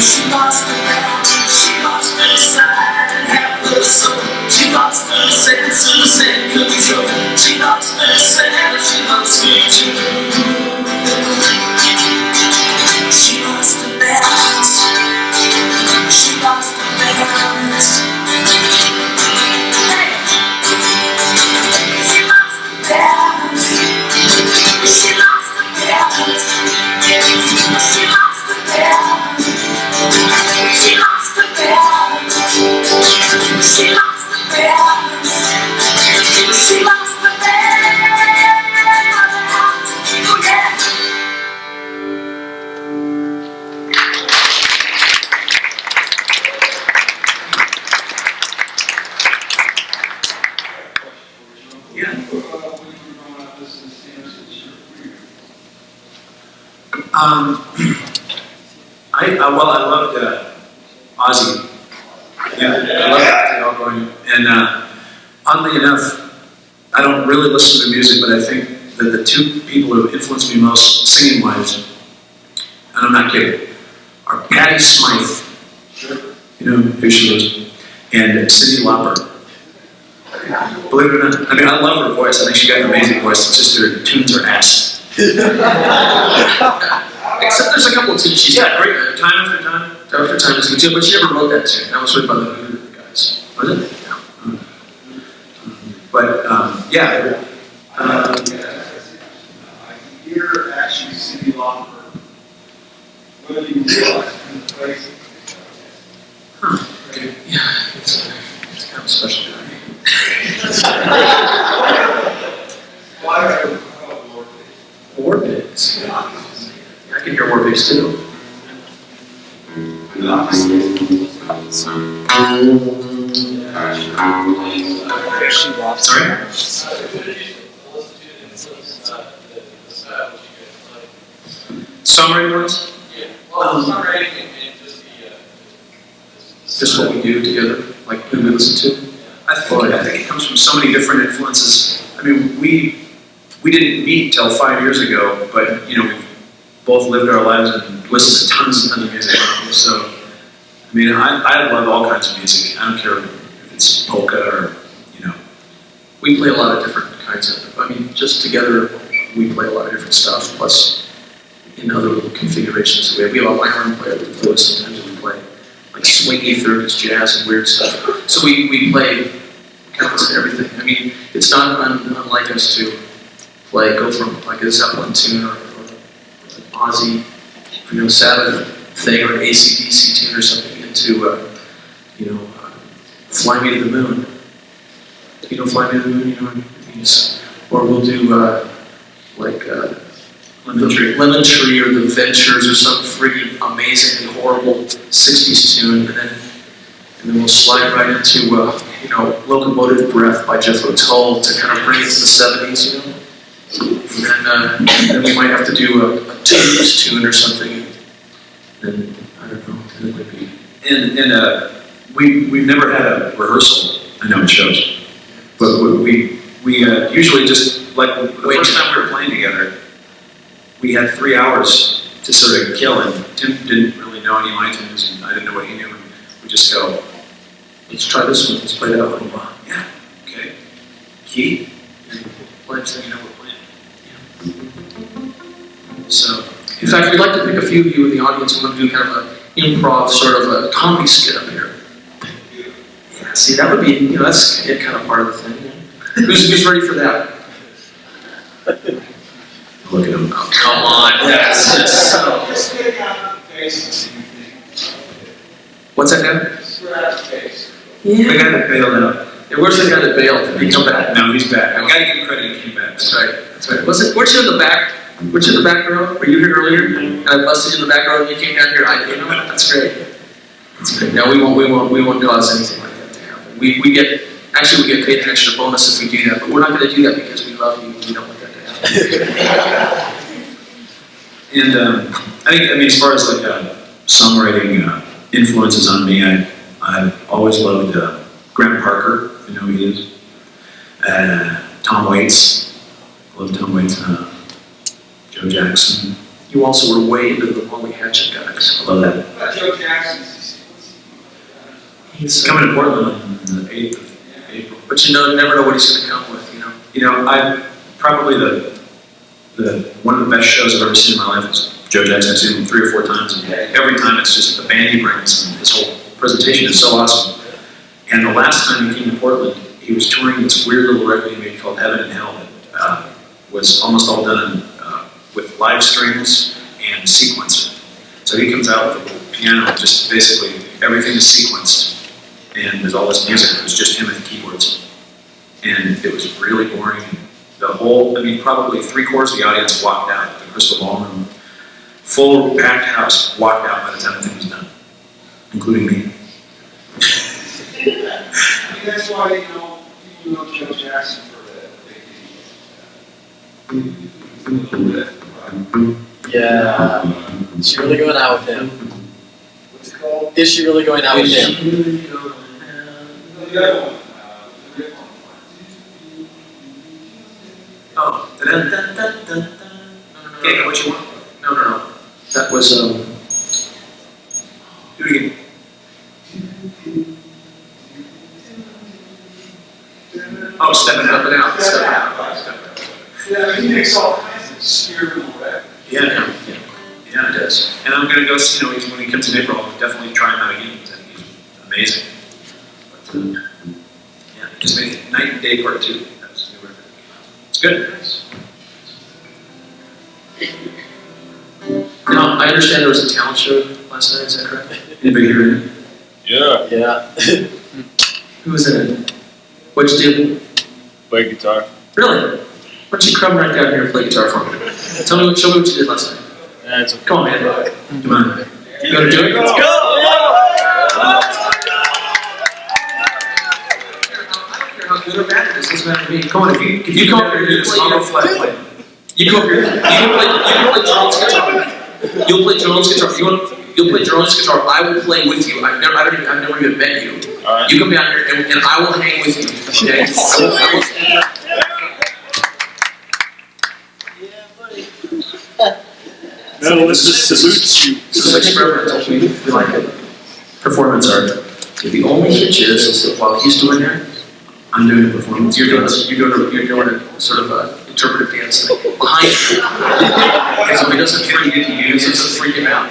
She lost her balance, she lost her side and half her soul. She lost her senses and control. She lost herself, she lost me too. She lost her balance. She lost her balance. She lost the balance. She lost the balance. She lost the balance. She lost the balance. She lost the balance. Oh yeah. I loved Ozzy. Yeah, I loved the outgoing. And oddly enough, I don't really listen to music, but I think that the two people who influenced me most singing-wise, and I'm not kidding, are Patti Smythe, you know who she was, and Cyndi Lauper. Believe it or not, I mean, I love her voice. I think she got an amazing voice. It's just her tunes are ass. Except there's a couple of tunes she's got great. Time after time. Time after time is good too, but she never wrote that tune. That was written by the Voodoo guys. Was it? Yeah. But, yeah. I can hear actually Cyndi Lauper, whether you realize in the place. Okay. Yeah, it's kind of a special guy. Why War pigs. I can hear war pigs too. Sorry? Songwriting ones? Yeah, well, songwriting and just Just what we do together, like who we listen to. I think it comes from so many different influences. I mean, we didn't meet till 5 years ago, but you know, we've both lived our lives and listened to tons and tons of music. So, I mean, I love all kinds of music. I don't care if it's polka or, you know. We play a lot of different kinds of, I mean, just together, we play a lot of different stuff, plus in other little configurations. We have a violin player that plays sometimes we play like swingy 30s jazz and weird stuff. So we play kind of listen to everything. I mean, it's not unlike us to go from like a Zeppelin tune or Ozzy, you know, Sabbath thing or an AC/DC tune or something into, Fly Me to the Moon. You know, Fly Me to the Moon, you know what I mean? Or we'll do Lemon Tree or The Ventures or some freaking amazingly horrible 60s tune, and then we'll slide right into, Locomotive Breath by Jethro Tull to kind of bring it to the 70s, you know? And then we might have to do a Tubes tune or something. And I don't know, it might be. And we've never had a rehearsal. I know it shows. we usually just, like, the first time we were playing together, we had 3 hours to sort of kill, and Tim didn't really know any of my tunes, and I didn't know what he knew, and we just go, let's try this one, let's play that one. Wow, yeah, okay. Key, and next thing you know, we're playing. Yeah. So, In fact, we'd like to pick a few of you in the audience who want to do kind of an improv, sort of a comedy skit up here. Yeah, see, that would be, that's kind of part of the thing. Who's ready for that? look at him. Oh, come on, that's just so. Just get out of the face and see if What's that guy? square out the face. The guy that bailed out. Yeah, where's the guy that bailed? Did he come back? No, he's back. I gotta give him credit, he came back. That's right. That's right. Weren't you in the back? Weren't you in the back row? Were you here earlier? And I busted you in the back row and you came down here. That's great. That's great. No, we won't cause anything like that to happen. We get paid an extra bonus if we do that, but we're not going to do that because we love you and we don't want that to happen. And I mean, as far as like songwriting influences on me, I've always loved Graham Parker, if you know who he is. Tom Waits, love Tom Waits. Joe Jackson. You also were way into the Molly Hatchet guys. I love that. About Joe Jackson, He's Coming to Portland on the 8th of April. But you never know what he's going to come with, I probably the one of the best shows I've ever seen in my life is Joe Jackson. I've seen him 3 or 4 times, and every time it's just the band he brings, and his whole presentation is so awesome. And the last time he came to Portland, he was touring this weird little record he made called Heaven and Hell that was almost all done with live strings and sequencer. So he comes out with a piano and just basically everything is sequenced, and there's all this music. It was just him and the keyboards, and it was really boring. Probably 3/4 of the audience walked out. The Crystal Ballroom, full packed house, walked out by the time the thing was done, including me. that's why, people know Joe Jackson for that. Yeah. Is she really going out with him? What's it called? Is she really going out with him? The other one. Oh, da-da-da-da-da-da. Can't get what you want. No. That was, Do it again. Oh, stepping out. Stepping out. Yeah, he makes all kinds of experimental records. Yeah, it does. And I'm gonna go see, when he comes in April, I'll definitely try him out again, because I think he's amazing. But, yeah, just made it Night and Day Part 2. That was a new record. It's good. now, I understand there was a talent show last night, is that correct? Anybody hear it? Yeah, Yeah. Who was in it? What'd you do? play guitar. Really? Why don't you come right down here and play guitar for me? Show me what you did last night. Yeah, it's okay. Come on, man. Come on. You gonna do it? Let's go! I don't care how good or bad it is. It doesn't matter to me. Come on, if you come up here and do this, I'll go flat play. You come up here. You can play Jerome's guitar. You'll play Jerome's guitar. You'll play Jerome's guitar. I will play with you. I've never even met you. All right. You come down here and I will hang with you. Okay? No, let's just salute you. This is experimental. We like it. Performance art. The only hitch is that while he's doing that, I'm doing a performance. you're doing a sort of a interpretive dance thing behind you. Because if he doesn't freak you, it doesn't freak him out.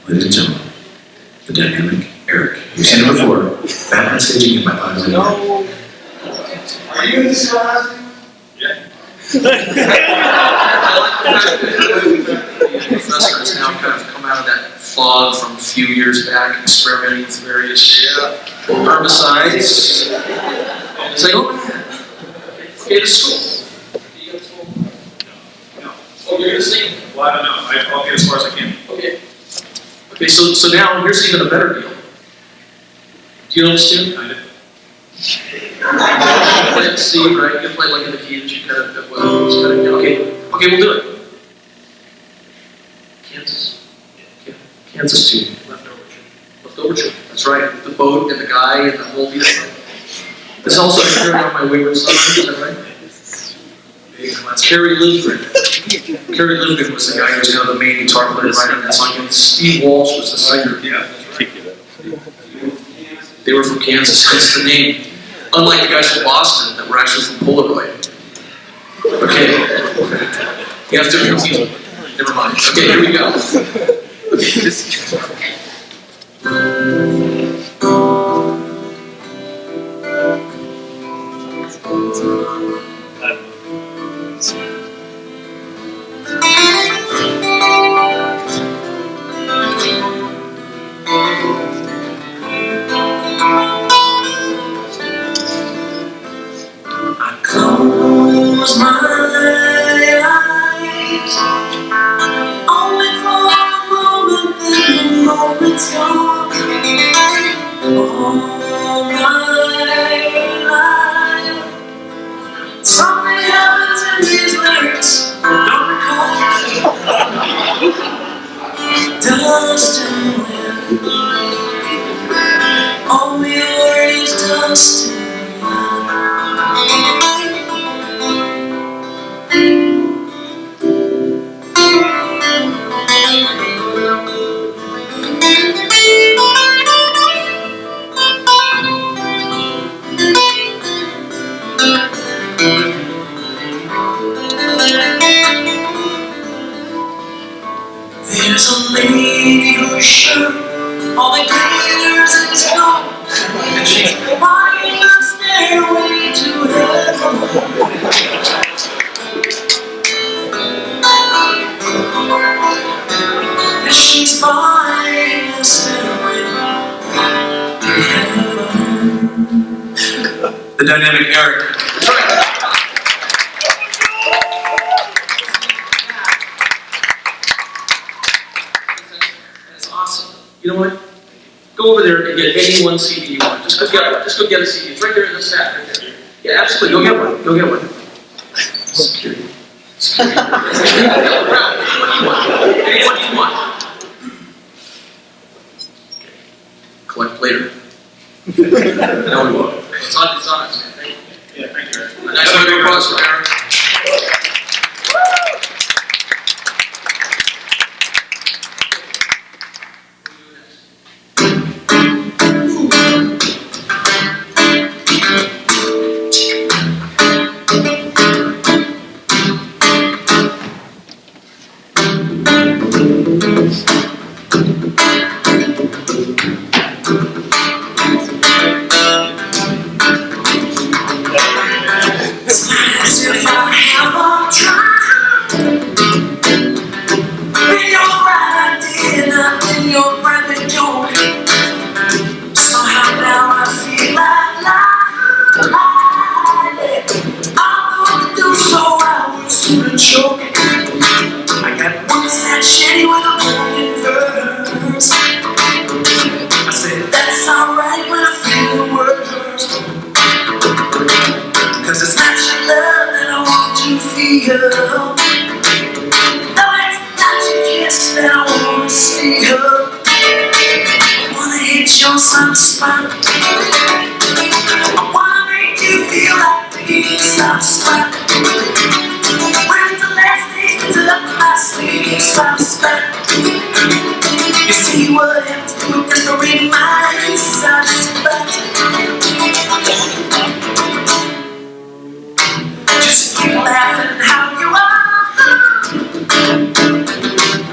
Ladies and gentlemen, the dynamic Eric. You've seen it before. Back on stage again by Bob Dylan. Are you in this class? The professor has now kind of come out of that fog from a few years back, experimenting with various herbicides. It's like, oh man, okay, to school. Oh, you're gonna sing? Well, I don't know. I'll get as far as I can. Okay. Okay, so now here's even a better deal. Do you know this tune? Kind of. You play it C, right? You play like in the key that you kind of, okay, we'll do it. Kansas tune, leftover Overture. That's right. The boat and the guy and the whole deal. This also carried on my wayward son. Is that right? That's Harry Lindgren. Harry Lindgren was the guy who was kind of the main guitar player right on that song. And Steve Walsh was the singer. Yeah. They were from Kansas, hence the name. Unlike the guys from Boston that were actually from Polaroid. Okay. You have to repeat. Never mind. Okay, here we go. I close my eyes, only for a moment, then the moment's gone. All my life, something happens in these lyrics, don't recall. Dust and wind, all we are is dust and wind. There's a lady who's sure all the glitters and gold, and she's buying a stairway to heaven. And she's buying a stairway to heaven. The dynamic Eric. That's awesome. You know what? Go over there and get any one CD you want. Just go get one. Just go get a CD. It's right there in the stack. Right there. Yeah, absolutely. Go get one. Go get one. Security. Security. What do you want? Any one you want. Collect later. No, we won't. It's on us, man. Thank you. Yeah, thank you, Eric. A nice round of applause for Aaron. As if I have a tried, be your right idea, not be your private joke. Somehow now I feel like lying. I'm gonna do so I will soon choke. I got one sad shitty with a broken verse. I said that's alright when I feel the words. Cause it's not your love that I want to feel. No, it's not your kiss that I want to steal. I wanna hit your soft spot. I wanna make you feel like the soft spot. When's the last day to look my sleeve soft spot? You see what happens to whispering my soft spot. Just keep laughing how you are.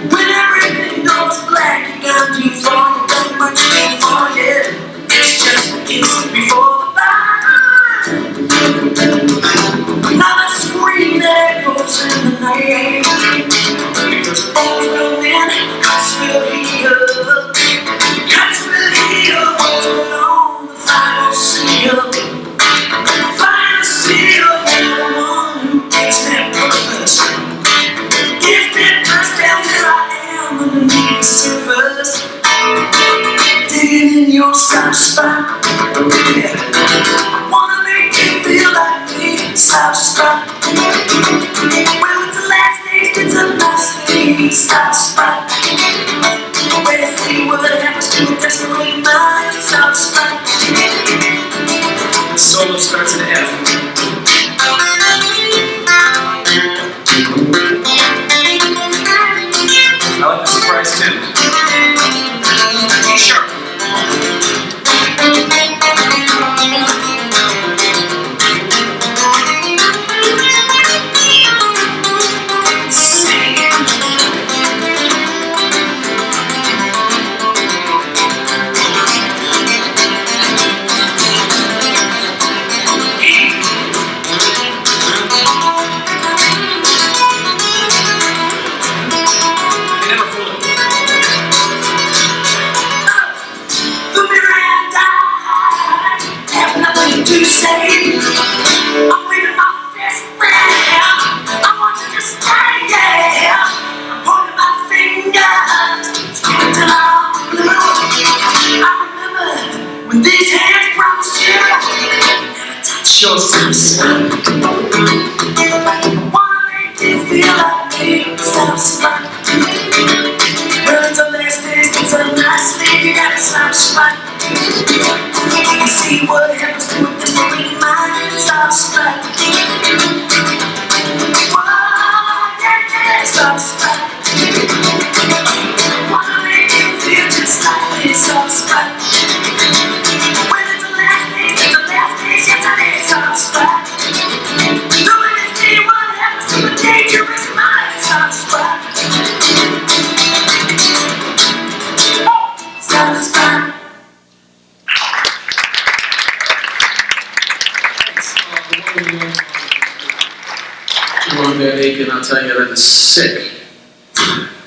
When everything goes black, you got me wrong, don't much anymore, yeah. It's just a kiss before the fire. Another scream that goes in the night. Because bones will win, cuts will heal. Cuts will heal, what's going on, the final seal. Final seal. Digging in your soft spot. Yeah. I wanna make you feel like me, soft spot. When was the last day since the last day, soft spot? When you see what happens to a desperate mind, it starts right. The solo starts in F. I like the surprise too. Sure. To say, I'm waving my fist round. I want you to stay, yeah. I'm pointing my fingers till I'm blue. I remember when these hands promised you touch your sun. Wanna make you feel like me, stop spot. Burns the last days, it's a nice thing, you gotta stop spot. You see what happens to a desperate mind, stop spot. Whoa, yeah, stop spot. Wanna make you feel just like me, stop spot. When it's the last days, yesterday, stop spot. The way you see what happens to a dangerous mind, stop spot. Stop spot. Long Bad Aiken, I'll tell you, that is sick.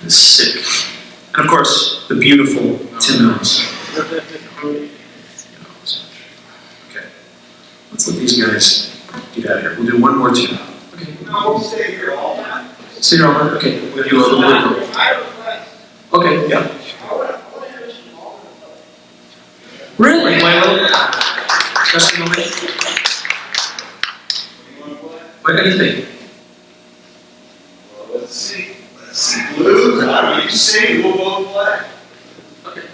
It's sick. And of course, the beautiful Tim Mills. Okay, let's let these guys get out of here. We'll do one more tune. Okay. No, we'll stay here all night. See you all right? Okay, we'll do a little bit. Okay, yeah. Really? Just in the way. What do you think? Well, let's see. Blues, I don't you sing, we'll both play. Okay.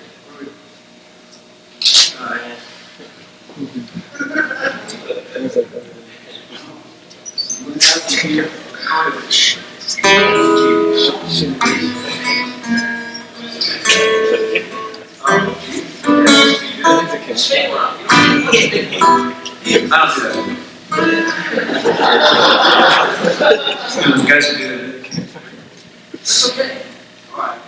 I'll do that. You guys can do that. It's okay. All right.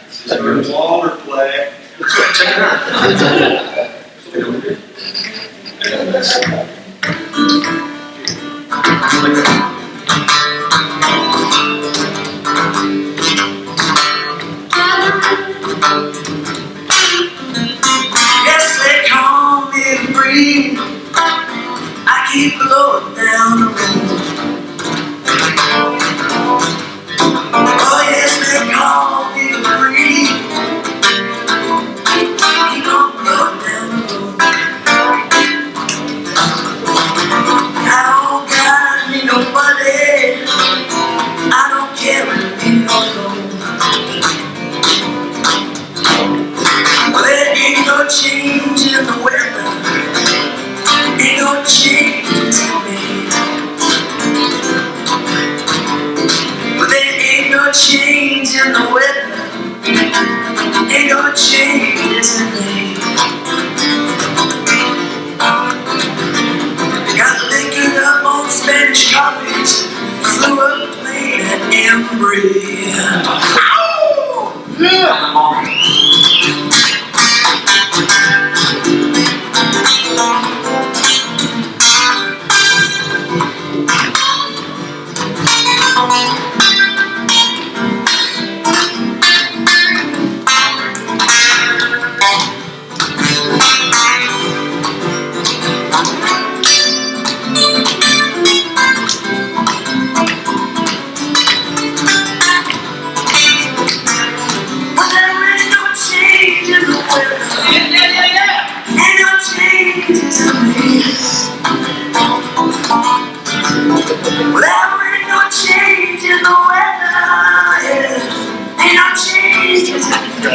Is there a longer play? Check it out. Yes, they call me Embry. I keep going down the road. Oh yes, they call me Embry. Keep on going down the road. I don't gotta need nobody. I don't care if you no gold. Well, there ain't no change in the weather. Ain't no change in me. Well, there ain't no change in the weather. Ain't no change in me. Got liquored up on Spanish coffees. Flew up a plane at Embry. Well, there ain't I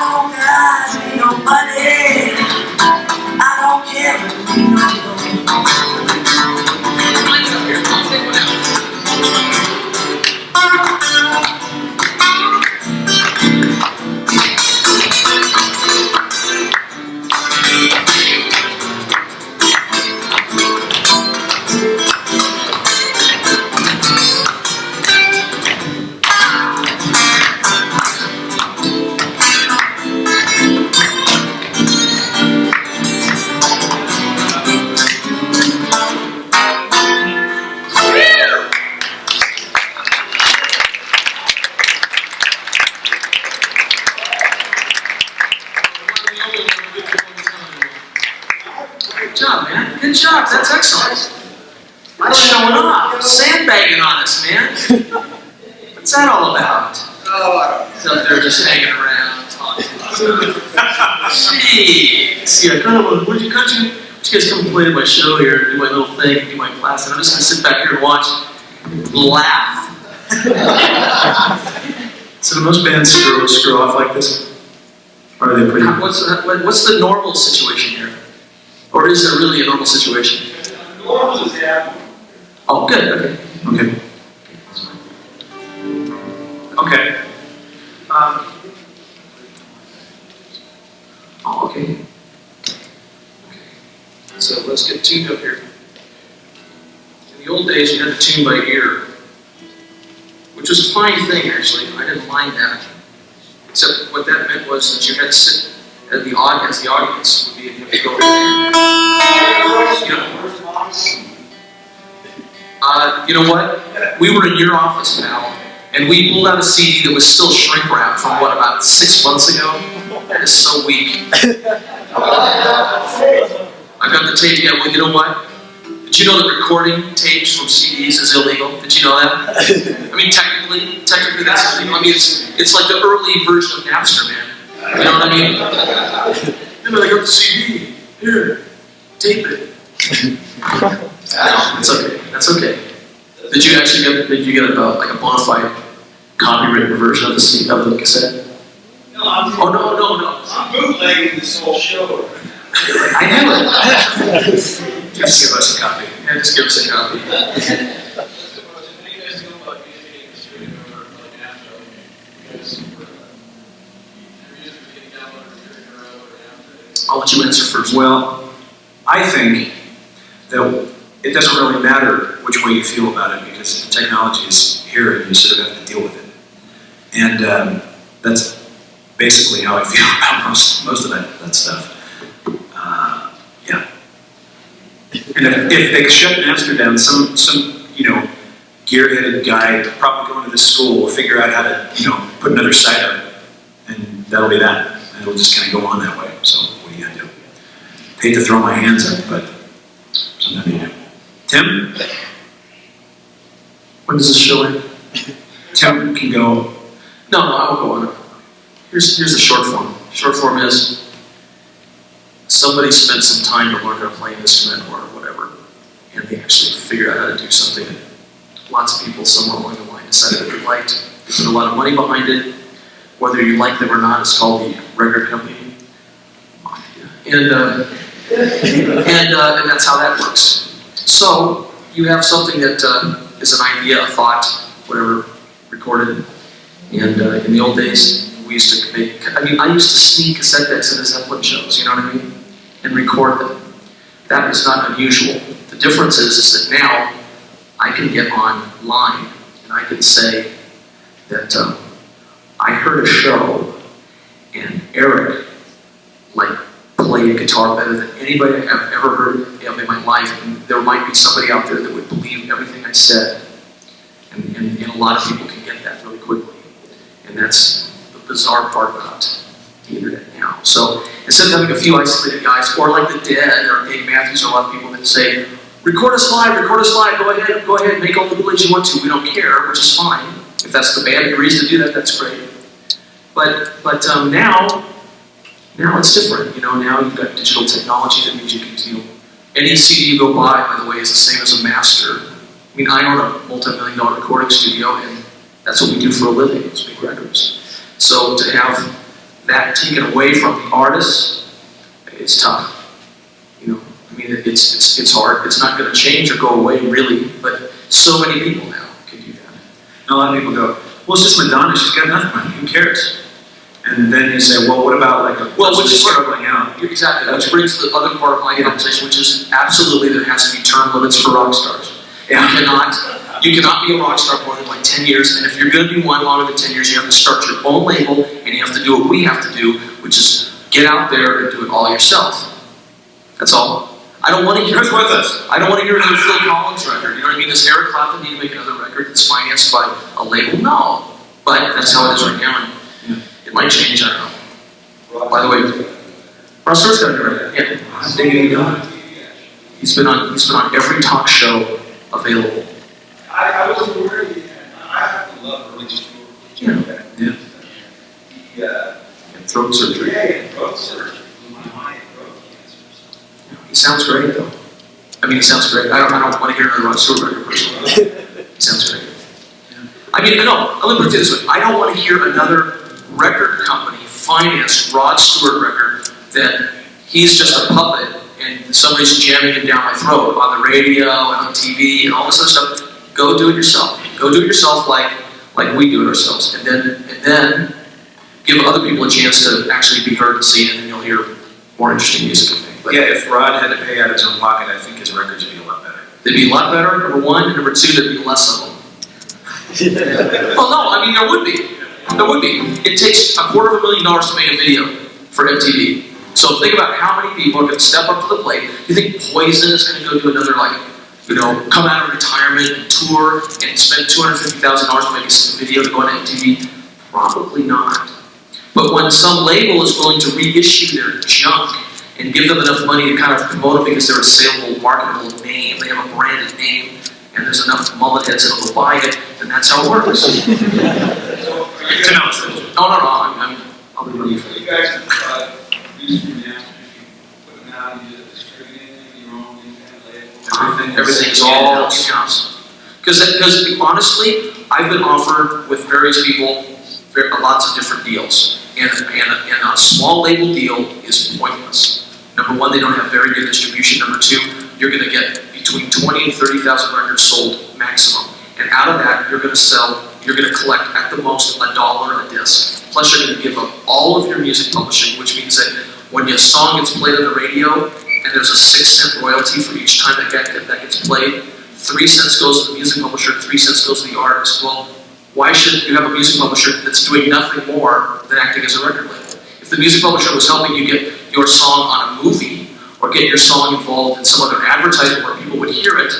don't got no money. I don't care. Mine's up here. I'll take one out. Good job, man. Good job. That's excellent. Not showing off. Sandbagging on us, man. What's that all about? Oh, He's up there just hanging around, talking. Jeez. Yeah, kind of, would you guys come play my show here, do my little thing, do my class, and I'm just going to sit back here and watch, laugh. So do most bands screw off like this? Or are they pretty... What's the normal situation here? Or is there really a normal situation? normal is abnormal. Oh, good, okay. Okay. Okay. So let's get tuned up here. In the old days, you had to tune by ear, which was a fine thing, actually. I didn't mind that. Except what that meant was that you had to sit at the audience. The audience would be, you have to go you know what? We were in your office, pal, and we pulled out a CD that was still shrink wrapped from what, about 6 months ago? That is so weak. I got the tape, yeah, well, you know what? Did you know that recording tapes from CDs is illegal? Did you know that? I mean, technically that's illegal. I mean, it's like the early version of Napster, man. You know what I mean? Yeah, but I got the CD. Here, tape it. No, it's okay. That's okay. Did you actually get like a bona fide copywritten version of the cassette? No, I'm I'm bootlegging this whole show. I knew it. Just give us a copy. Yeah, just give us a copy. I'll let you answer first. Well, I think that it doesn't really matter which way you feel about it because the technology is here and you sort of have to deal with it. And that's basically how I feel about most of that stuff. Yeah. And if they shut Napster down, some gear-headed guy probably going to this school will figure out how to put another site up, and that'll be that. And it'll just kind of go on that way. So what are you gonna do? Hate to throw my hands up, but something to do. Tim? When does this show end? Tim can go. No, I will go on. Here's the short form. Short form is somebody spent some time to learn how to play an instrument or whatever, and they actually figured out how to do something that lots of people somewhere along the line decided that they liked. They put a lot of money behind it. Whether you like them or not, it's called the record company. And that's how that works. So you have something that is an idea, a thought, whatever, recorded. And in the old days, we used to I used to sneak cassette decks into Zeppelin shows, you know what I mean? And record them. That was not unusual. The difference is that now I can get online and I can say that I heard a show and Eric played guitar better than anybody I've ever heard of in my life, and there might be somebody out there that would believe everything I said, and a lot of people can get that really quickly, and that's the bizarre part about the internet now. So instead of having a few isolated guys, or like the Dead or Dave Matthews, or a lot of people that say, record us live, go ahead, make all the plays you want to, we don't care, which is fine. If that's the band agrees to do that, that's great. But now it's different. Now you've got digital technology that means you can any CD you go by the way, is the same as a master. I mean, I own a multi-million-dollar recording studio, and That's what we do for a living, is make records. So to have that taken away from the artists, it's tough. You know, I mean, it's hard. It's not going to change or go away, really, but so many people now can do that. And a lot of people go, well, it's just Madonna, she's got enough money, who cares? And then you say, well, what about like a person who's struggling out? Exactly, which brings to the other part of my conversation, which is absolutely there has to be term limits for rock stars. Yeah. You cannot be a rock star more than like 10 years, and if you're going to be one longer than 10 years, you have to start your own label, and you have to do what we have to do, which is get out there and do it all yourself. That's all. I don't want to hear. Who's with us? I don't want to hear another Phil Collins record. You know what I mean? Does Eric Clapton need to make another record that's financed by a label? No. But that's how it is right now. And it might change. I don't know. By the way, Ross Stewart's got a new record. Yeah. He's been on every talk show available. I wasn't aware of it. I have to love early Stewart. Yeah. Throat surgery. Yeah, he had throat surgery. Blew my mind, throat cancer. He sounds great though. I mean, he sounds great. I don't want to hear another Rod Stewart record personally. He sounds great. Yeah. I mean, no, let me put it this way. I don't want to hear another record company financed Rod Stewart record that he's just a puppet and somebody's jamming him down my throat on the radio and on TV and all this other stuff. Go do it yourself. Go do it yourself like we do it ourselves. And then give other people a chance to actually be heard and seen, and then you'll hear more interesting music, I think. But Yeah, if Rod had to pay out of his own pocket, I think his records would be a lot better. they'd be a lot better, number one, and number two, there'd be less of them. Well, no, I mean, there would be. There would be. It takes $250,000 to make a video for MTV. So think about how many people are going to step up to the plate. You think Poison is going to go do another, come out of retirement and tour and spend $250,000 to make a video to go on MTV? Probably not. But when some label is willing to reissue their junk and give them enough money to kind of promote it because they're a saleable, marketable name, they have a branded name, and there's enough mullet heads that will buy it, then that's how it works. I'll be really You guys have produced your announcements, you put them out, you distribute anything, your own independent label. Everything's all in-house. Because honestly, I've been offered with various people lots of different deals. And a small label deal is pointless. Number one, they don't have very good distribution. Number two, you're going to get between 20 and 30,000 records sold maximum. And out of that, you're going to collect at the most $1 a disc. Plus, you're going to give up all of your music publishing, which means that when your song gets played on the radio, and there's a 6-cent royalty for each time that gets played, 3 cents goes to the music publisher, 3 cents goes to the artist. Well, why should you have a music publisher that's doing nothing more than acting as a record label? If the music publisher was helping you get your song on a movie, or get your song involved in some other advertisement where people would hear it,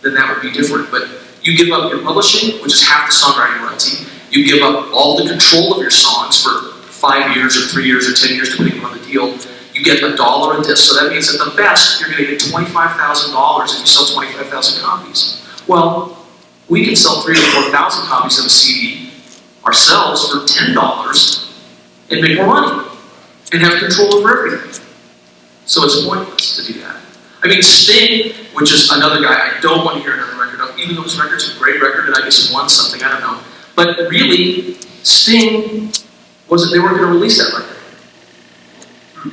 then that would be different. But you give up your publishing, which is half the songwriting royalty. You give up all the control of your songs for 5 years or 3 years or 10 years, depending on the deal. You get $1 a disc. So that means at the best, you're going to get $25,000 if you sell 25,000 copies. Well, we can sell 3,000 or 4,000 copies of a CD ourselves for $10 and make more money and have control over everything. So it's pointless to do that. I mean, Sting, which is another guy I don't want to hear another record of, even though his record's a great record and I guess won something, I don't know. But really, Sting, they weren't going to release that record.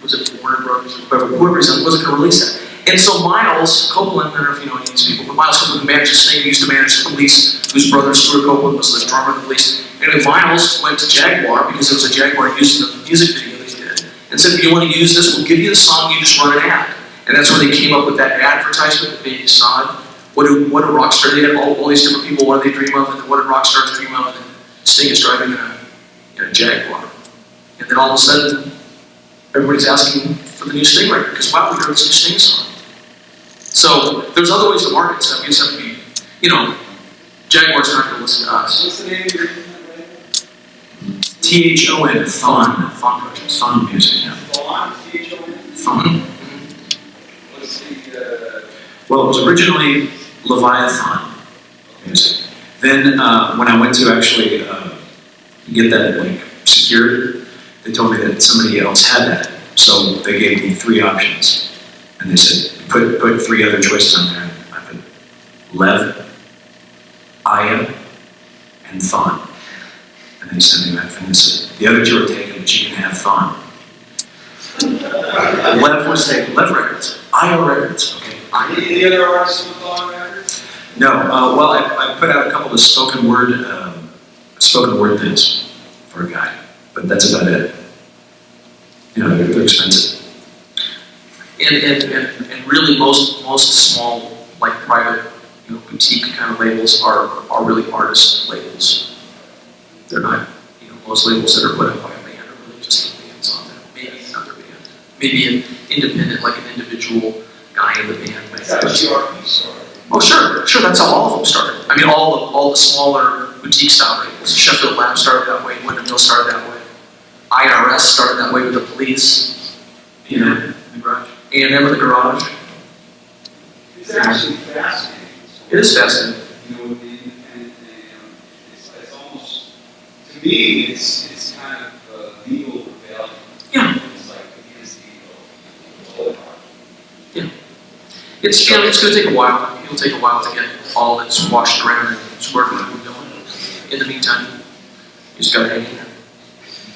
Was it Warner Brothers? Whoever wasn't going to release that. And so Miles Copeland, I don't know if you know any of these people, but Miles Copeland, who manages Sting, used to manage the Police, whose brother Stuart Copeland was the drummer of the Police. Anyway, Miles went to Jaguar, because there was a Jaguar used in the music video they did, and said, if you want to use this, we'll give you the song, you just run an ad. And that's where they came up with that advertisement that Baby Sod. What do rock stars, they had all these different people, what do they dream of, and then what did rock stars dream of, and Sting is driving in a Jaguar. And then all of a sudden, everybody's asking for the new Sting record, because wow, we heard this new Sting song. So there's other ways to market stuff. You just have to be, Jaguar's not going to listen to us. What's the name of your independent label? THON, Fun Projects, Fun Music, yeah. Thon, T-H-O-N? Fun. What's the, Well, it was originally Leviathan Music. Then when I went to actually get that secured, they told me that somebody else had that. So they gave me 3 options. And they said, put 3 other choices on there. I put Lev, Aya, and fun. And they sent me back and they said, the other two are taken, but you can have fun. Lev was taken, Lev records, IO records, okay. Any other artists with on records? No, well, I put out a couple of spoken word things for a guy, but that's about it. You know, they're expensive. And really most small, like private, you know, boutique kind of labels are really artist labels. They're not, you know, most labels that are put up by a band are really just the bands on them. Maybe another band. Maybe an independent, like an individual guy in the band. That's how GRP started. Oh, sure, that's how all of them started. I mean, all the smaller boutique style labels. Sheffield Lab started that way, Wyndham Hill started that way. IRS started that way with the Police. You know, The garage. A&M with the Garage. It's actually fascinating. It is fascinating. You know, with the independent thing, it's almost, to me, it's kind of legal rebellion. Yeah. It's like against the whole part. It's going to take a while. It'll take a while to get all that's washed around and it's working and going. In the meantime, you just got to hang in there.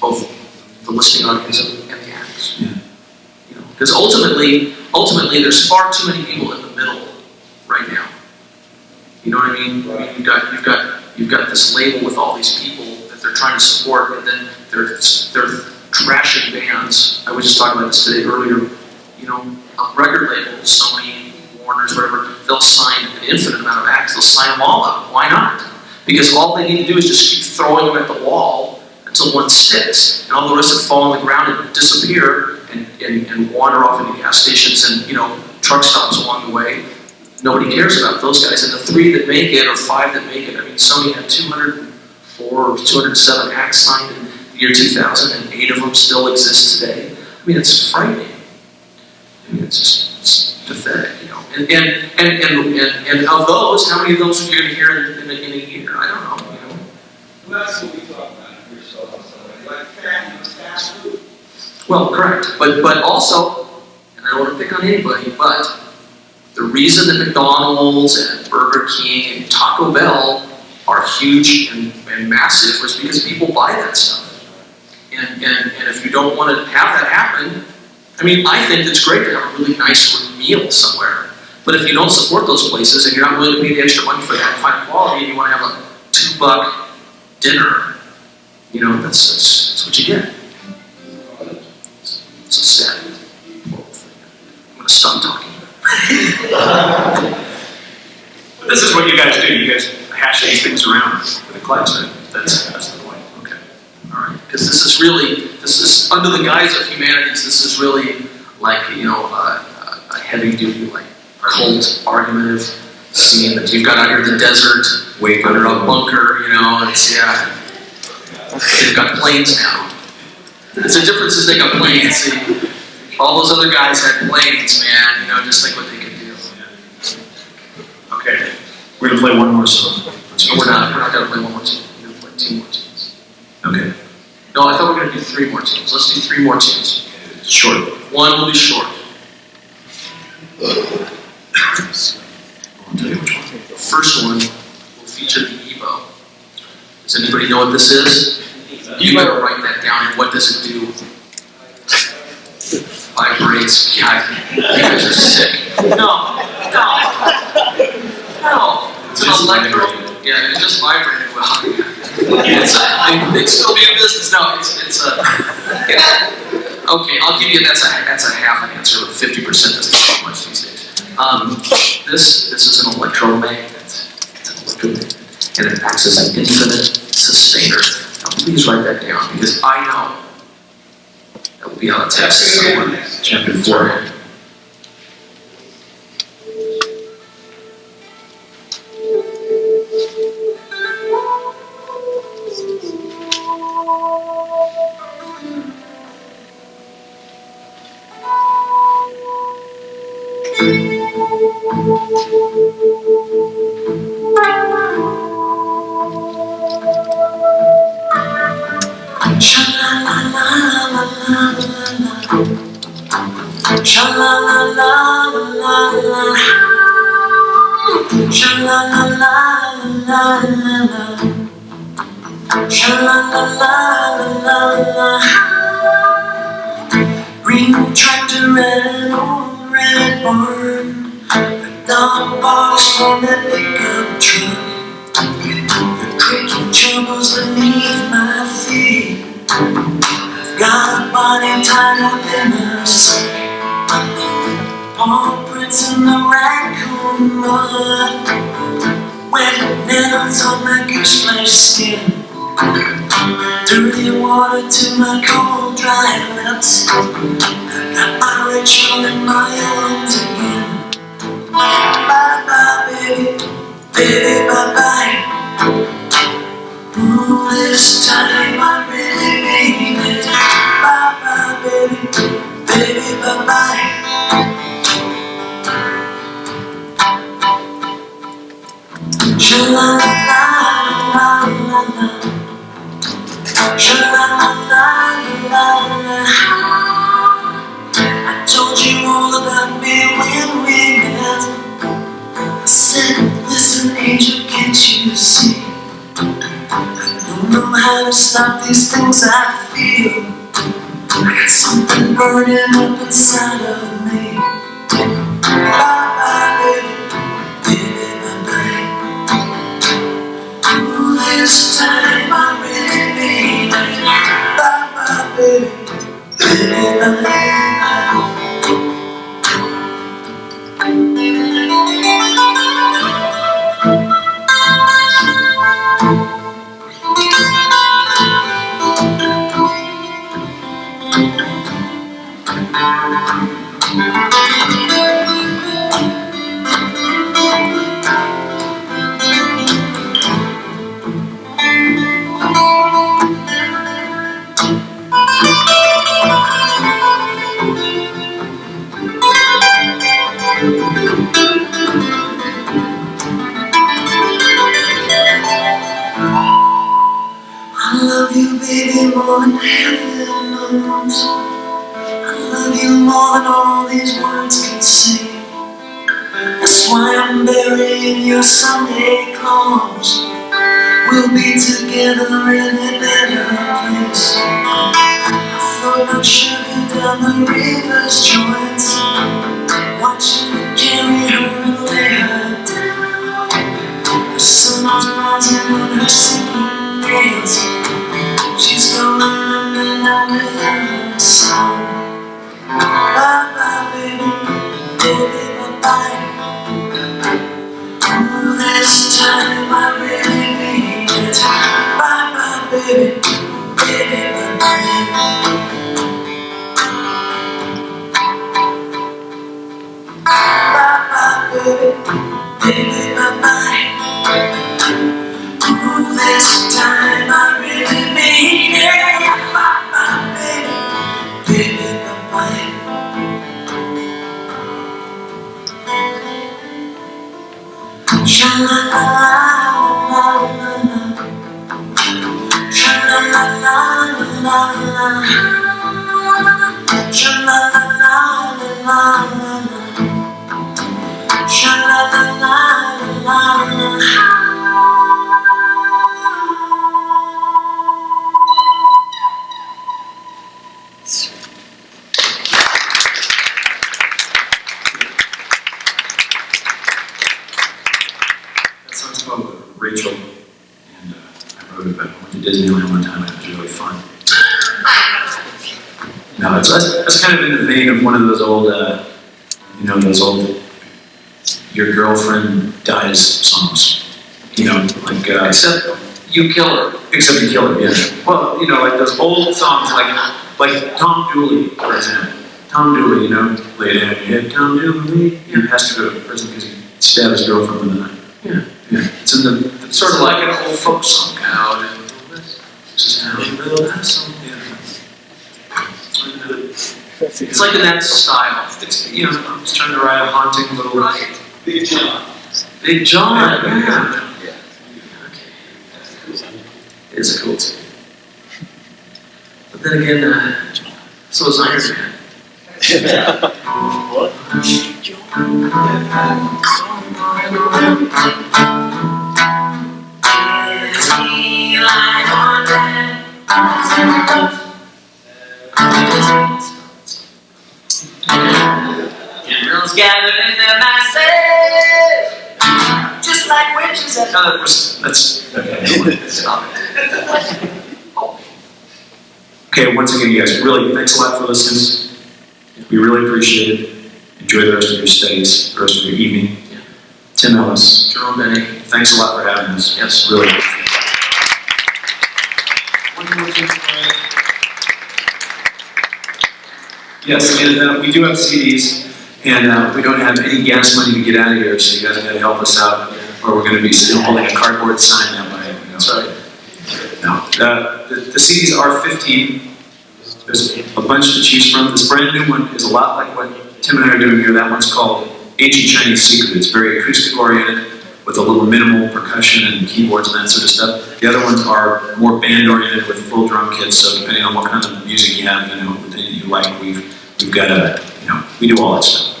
Both the listening audience and the acts. Yeah. You know, because ultimately, there's far too many people in the middle right now. You know what I mean? Right. You've got this label with all these people that they're trying to support, and then they're trashing bands. I was just talking about this today earlier. You know, record labels, Sony, Warner's, whatever, they'll sign an infinite amount of acts. They'll sign them all up. Why not? Because all they need to do is just keep throwing them at the wall until one sticks, and all the rest of them fall on the ground and disappear and wander off into gas stations and, you know, truck stops along the way. Nobody cares about those guys. And the 3 that make it or 5 that make it, I mean, Sony had 204 or 207 acts signed in the year 2000, and 8 of them still exist today. I mean, it's frightening. I mean, it's pathetic, you know. And of those, how many of those are you going to hear in a year? I don't know, you know. Well, that's what we talk about here, so like fast food. Well, correct. But also, and I don't want to pick on anybody, but the reason that McDonald's and Burger King and Taco Bell are huge and massive was because people buy that stuff. And if you don't want to have that happen, I mean, I think it's great to have a really nice meal somewhere. But if you don't support those places and you're not willing to pay the extra money for that fine quality, and you want to have a $2 dinner, you know, that's what you get. It's a sad, horrible thing. I'm going to stop talking. This is what you guys do. You guys hash these things around with a class. That's the point. Okay. All right. Because this is under the guise of humanities. This is really like, you know, a heavy-duty, like cult argumentative scene that you've got out here in the desert, Wake under a bunker. You know, it's they've got planes now. The difference is they got planes. See, all those other guys had planes, man. You know, just like what they could do. Okay. We're gonna play one more song. No, we're not gonna play one more team. We're gonna play 2 more teams. Okay. No, I thought we were gonna do 3 more teams. Let's do 3 more teams. Short. One will be short. I'll tell you which one. The first one will feature the Evo. Does anybody know what this is? You better write that down. And what does it do? Vibrates. God, you guys are sick. No. It's an electro. Yeah, it just vibrated well. They'd still be in business. No, it's a. Okay, I'll give you that's a half an answer. 50% doesn't talk much these days. This is an electromagnet. It's an electromagnet, and it acts as an infinite sustainer. Now, please write that down because I know that will be on a test somewhere. Champion 4. Sha-la-la-la-la-la-la. Green tractor and old red barn, the dog barks from that pickup truck. The creaking trembles beneath my feet. Got a body tied up in a sack, paw prints in the raccoon mud, wet nails on my goose-flesh skin, dirty water to my cold, dry lips. Got my Rachel in my arms again. Bye-bye, baby, baby, bye-bye. Ooh, this time I really mean it. Bye-bye, baby, baby, bye-bye. Sha-la-la-la-la-la-la. Sha-la-la-la-la-la-la. I told you all about me when we met. I said, listen, angel, can't you see? I don't know how to stop these things I feel. I got something burning up inside of me. Bye-bye, baby, baby, bye-bye. Ooh, this time I really mean it. Bye-bye, baby, baby, bye-bye. I love you, baby, more than heaven knows. I love you more than all these words can say. That's why I'm burying your Sunday clothes. We'll be together in a better place. I throw my sugar down the river's joints, watching you carry her and lay her down. The sun was rising on her sinking nails. She's going under now with her song. Bye-bye, baby, baby, bye-bye. Ooh, this time I really mean it. Bye-bye, baby, baby, bye-bye. Bye-bye, baby, baby, bye-bye. Ooh, this time I really mean it. Bye-bye, baby, baby, bye-bye. Sha-la-la-la-la-la-la. Sha-la-la-la-la-la-la. Sha-la-la-la-la-la-la. Sha-la-la-la-la-la-la. That song's called Rachel, and I wrote it back. I went to Disneyland one time and it was really fun. No, that's kind of in the vein of one of those old, those old "Your Girlfriend Dies" songs. Except you kill her. Except You Kill Her, yeah. Well, like those old songs, like Tom Dooley, for example. Tom Dooley, lay down your head, Tom Dooley. He has to go to prison because he stabbed his girlfriend with a knife. Yeah. It's in it's sort of like an old folk song. Out in the west, just out in the west. It's like in that style. It's, I'm just trying to write a haunting little. Right. Big John. Big John, yeah. Yeah. It is a cool tune. But then again, so is Iron Man. What? Light on Generals gathered in their masses, just like witches at That's okay. Stop it. Okay, once again, you guys, really, thanks a lot for listening. We really appreciate it. Enjoy the rest of your studies, the rest of your evening. Tim Ellis, Jerome Benny. thanks a lot for having us. Yes. Really. Yes, and we do have CDs, and we don't have any gas money to get out of here, so you guys got to help us out, or we're going to be still holding a cardboard sign that way. That's right. No, the CDs are 15. There's a bunch to choose from. This brand new one is a lot like what Tim and I are doing here. That one's called Ancient Chinese Secret. It's very acoustic oriented with a little minimal percussion and keyboards and that sort of stuff. The other ones are more band oriented with full drum kits. So depending on what kind of music you have, the thing that you like, we've got we do all that stuff.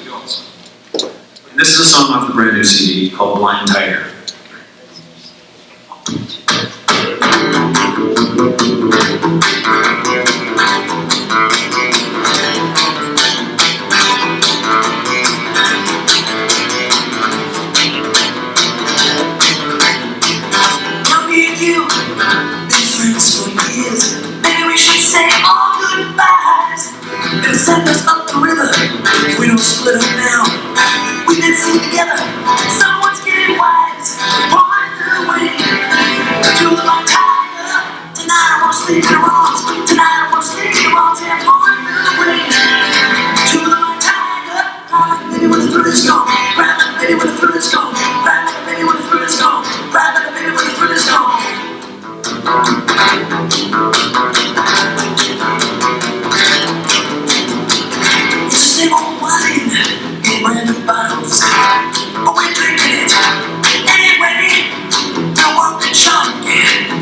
And this is a song off the brand new CD called Blind Tiger. Send us up the river. We don't split up now. We've been seen together. Someone's getting wise. Point the way to the long tiger. Tonight I won't sleep in the wrongs. Tonight I won't sleep in the wrongs. Yeah, point the way to the long tiger. Ride like a baby when the thrill is gone. Ride like a baby when the thrill is gone. Ride like a baby when the thrill is gone. Ride like a baby when the thrill is gone. Same old wine in random bottles. But we're drinking it anyway. I walk the chalk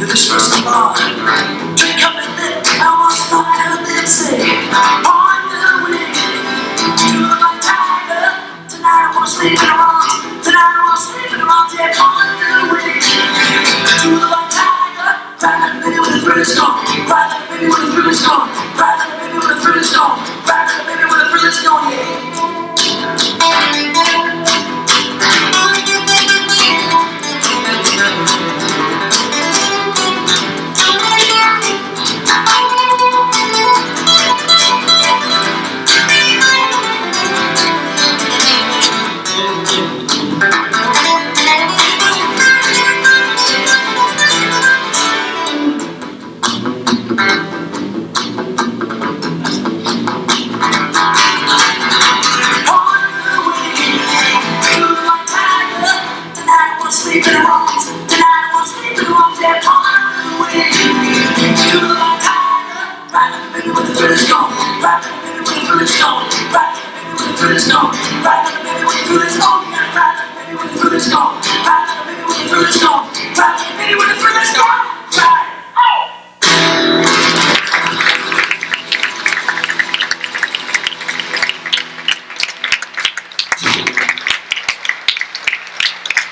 to this first bar. Drink up and lit. I almost thought I heard them say, on the way to the long tiger. Tonight I won't sleep in the wrongs. Tonight I won't sleep in the wrongs. Yeah, on the way to the long tiger. Ride like a baby when the thrill is gone. Ride like a baby when the thrill is gone. Ride like a baby when the thrill is gone. Ride like a baby when the thrill is gone.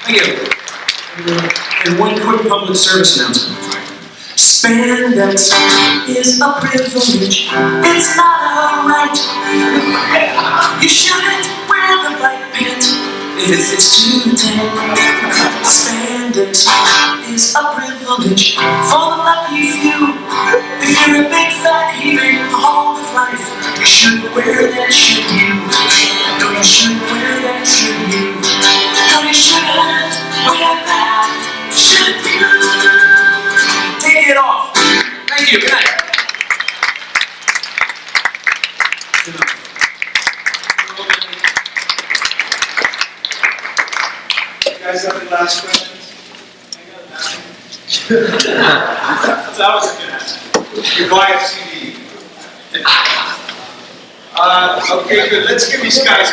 Thank you. And one quick public service announcement. Spandex is a privilege, it's not a right. You shouldn't wear the right pants if it's too tight. Spandex is a privilege for the lucky few. If you're a big fat heathen the whole of life, you shouldn't wear that, should you? No, you shouldn't wear that, should you? No, you shouldn't wear that, should you? Take it off. Thank you. Good night. You guys have any last questions? That's what I was going to ask. You buy a CD. Okay, good. Let's give these guys a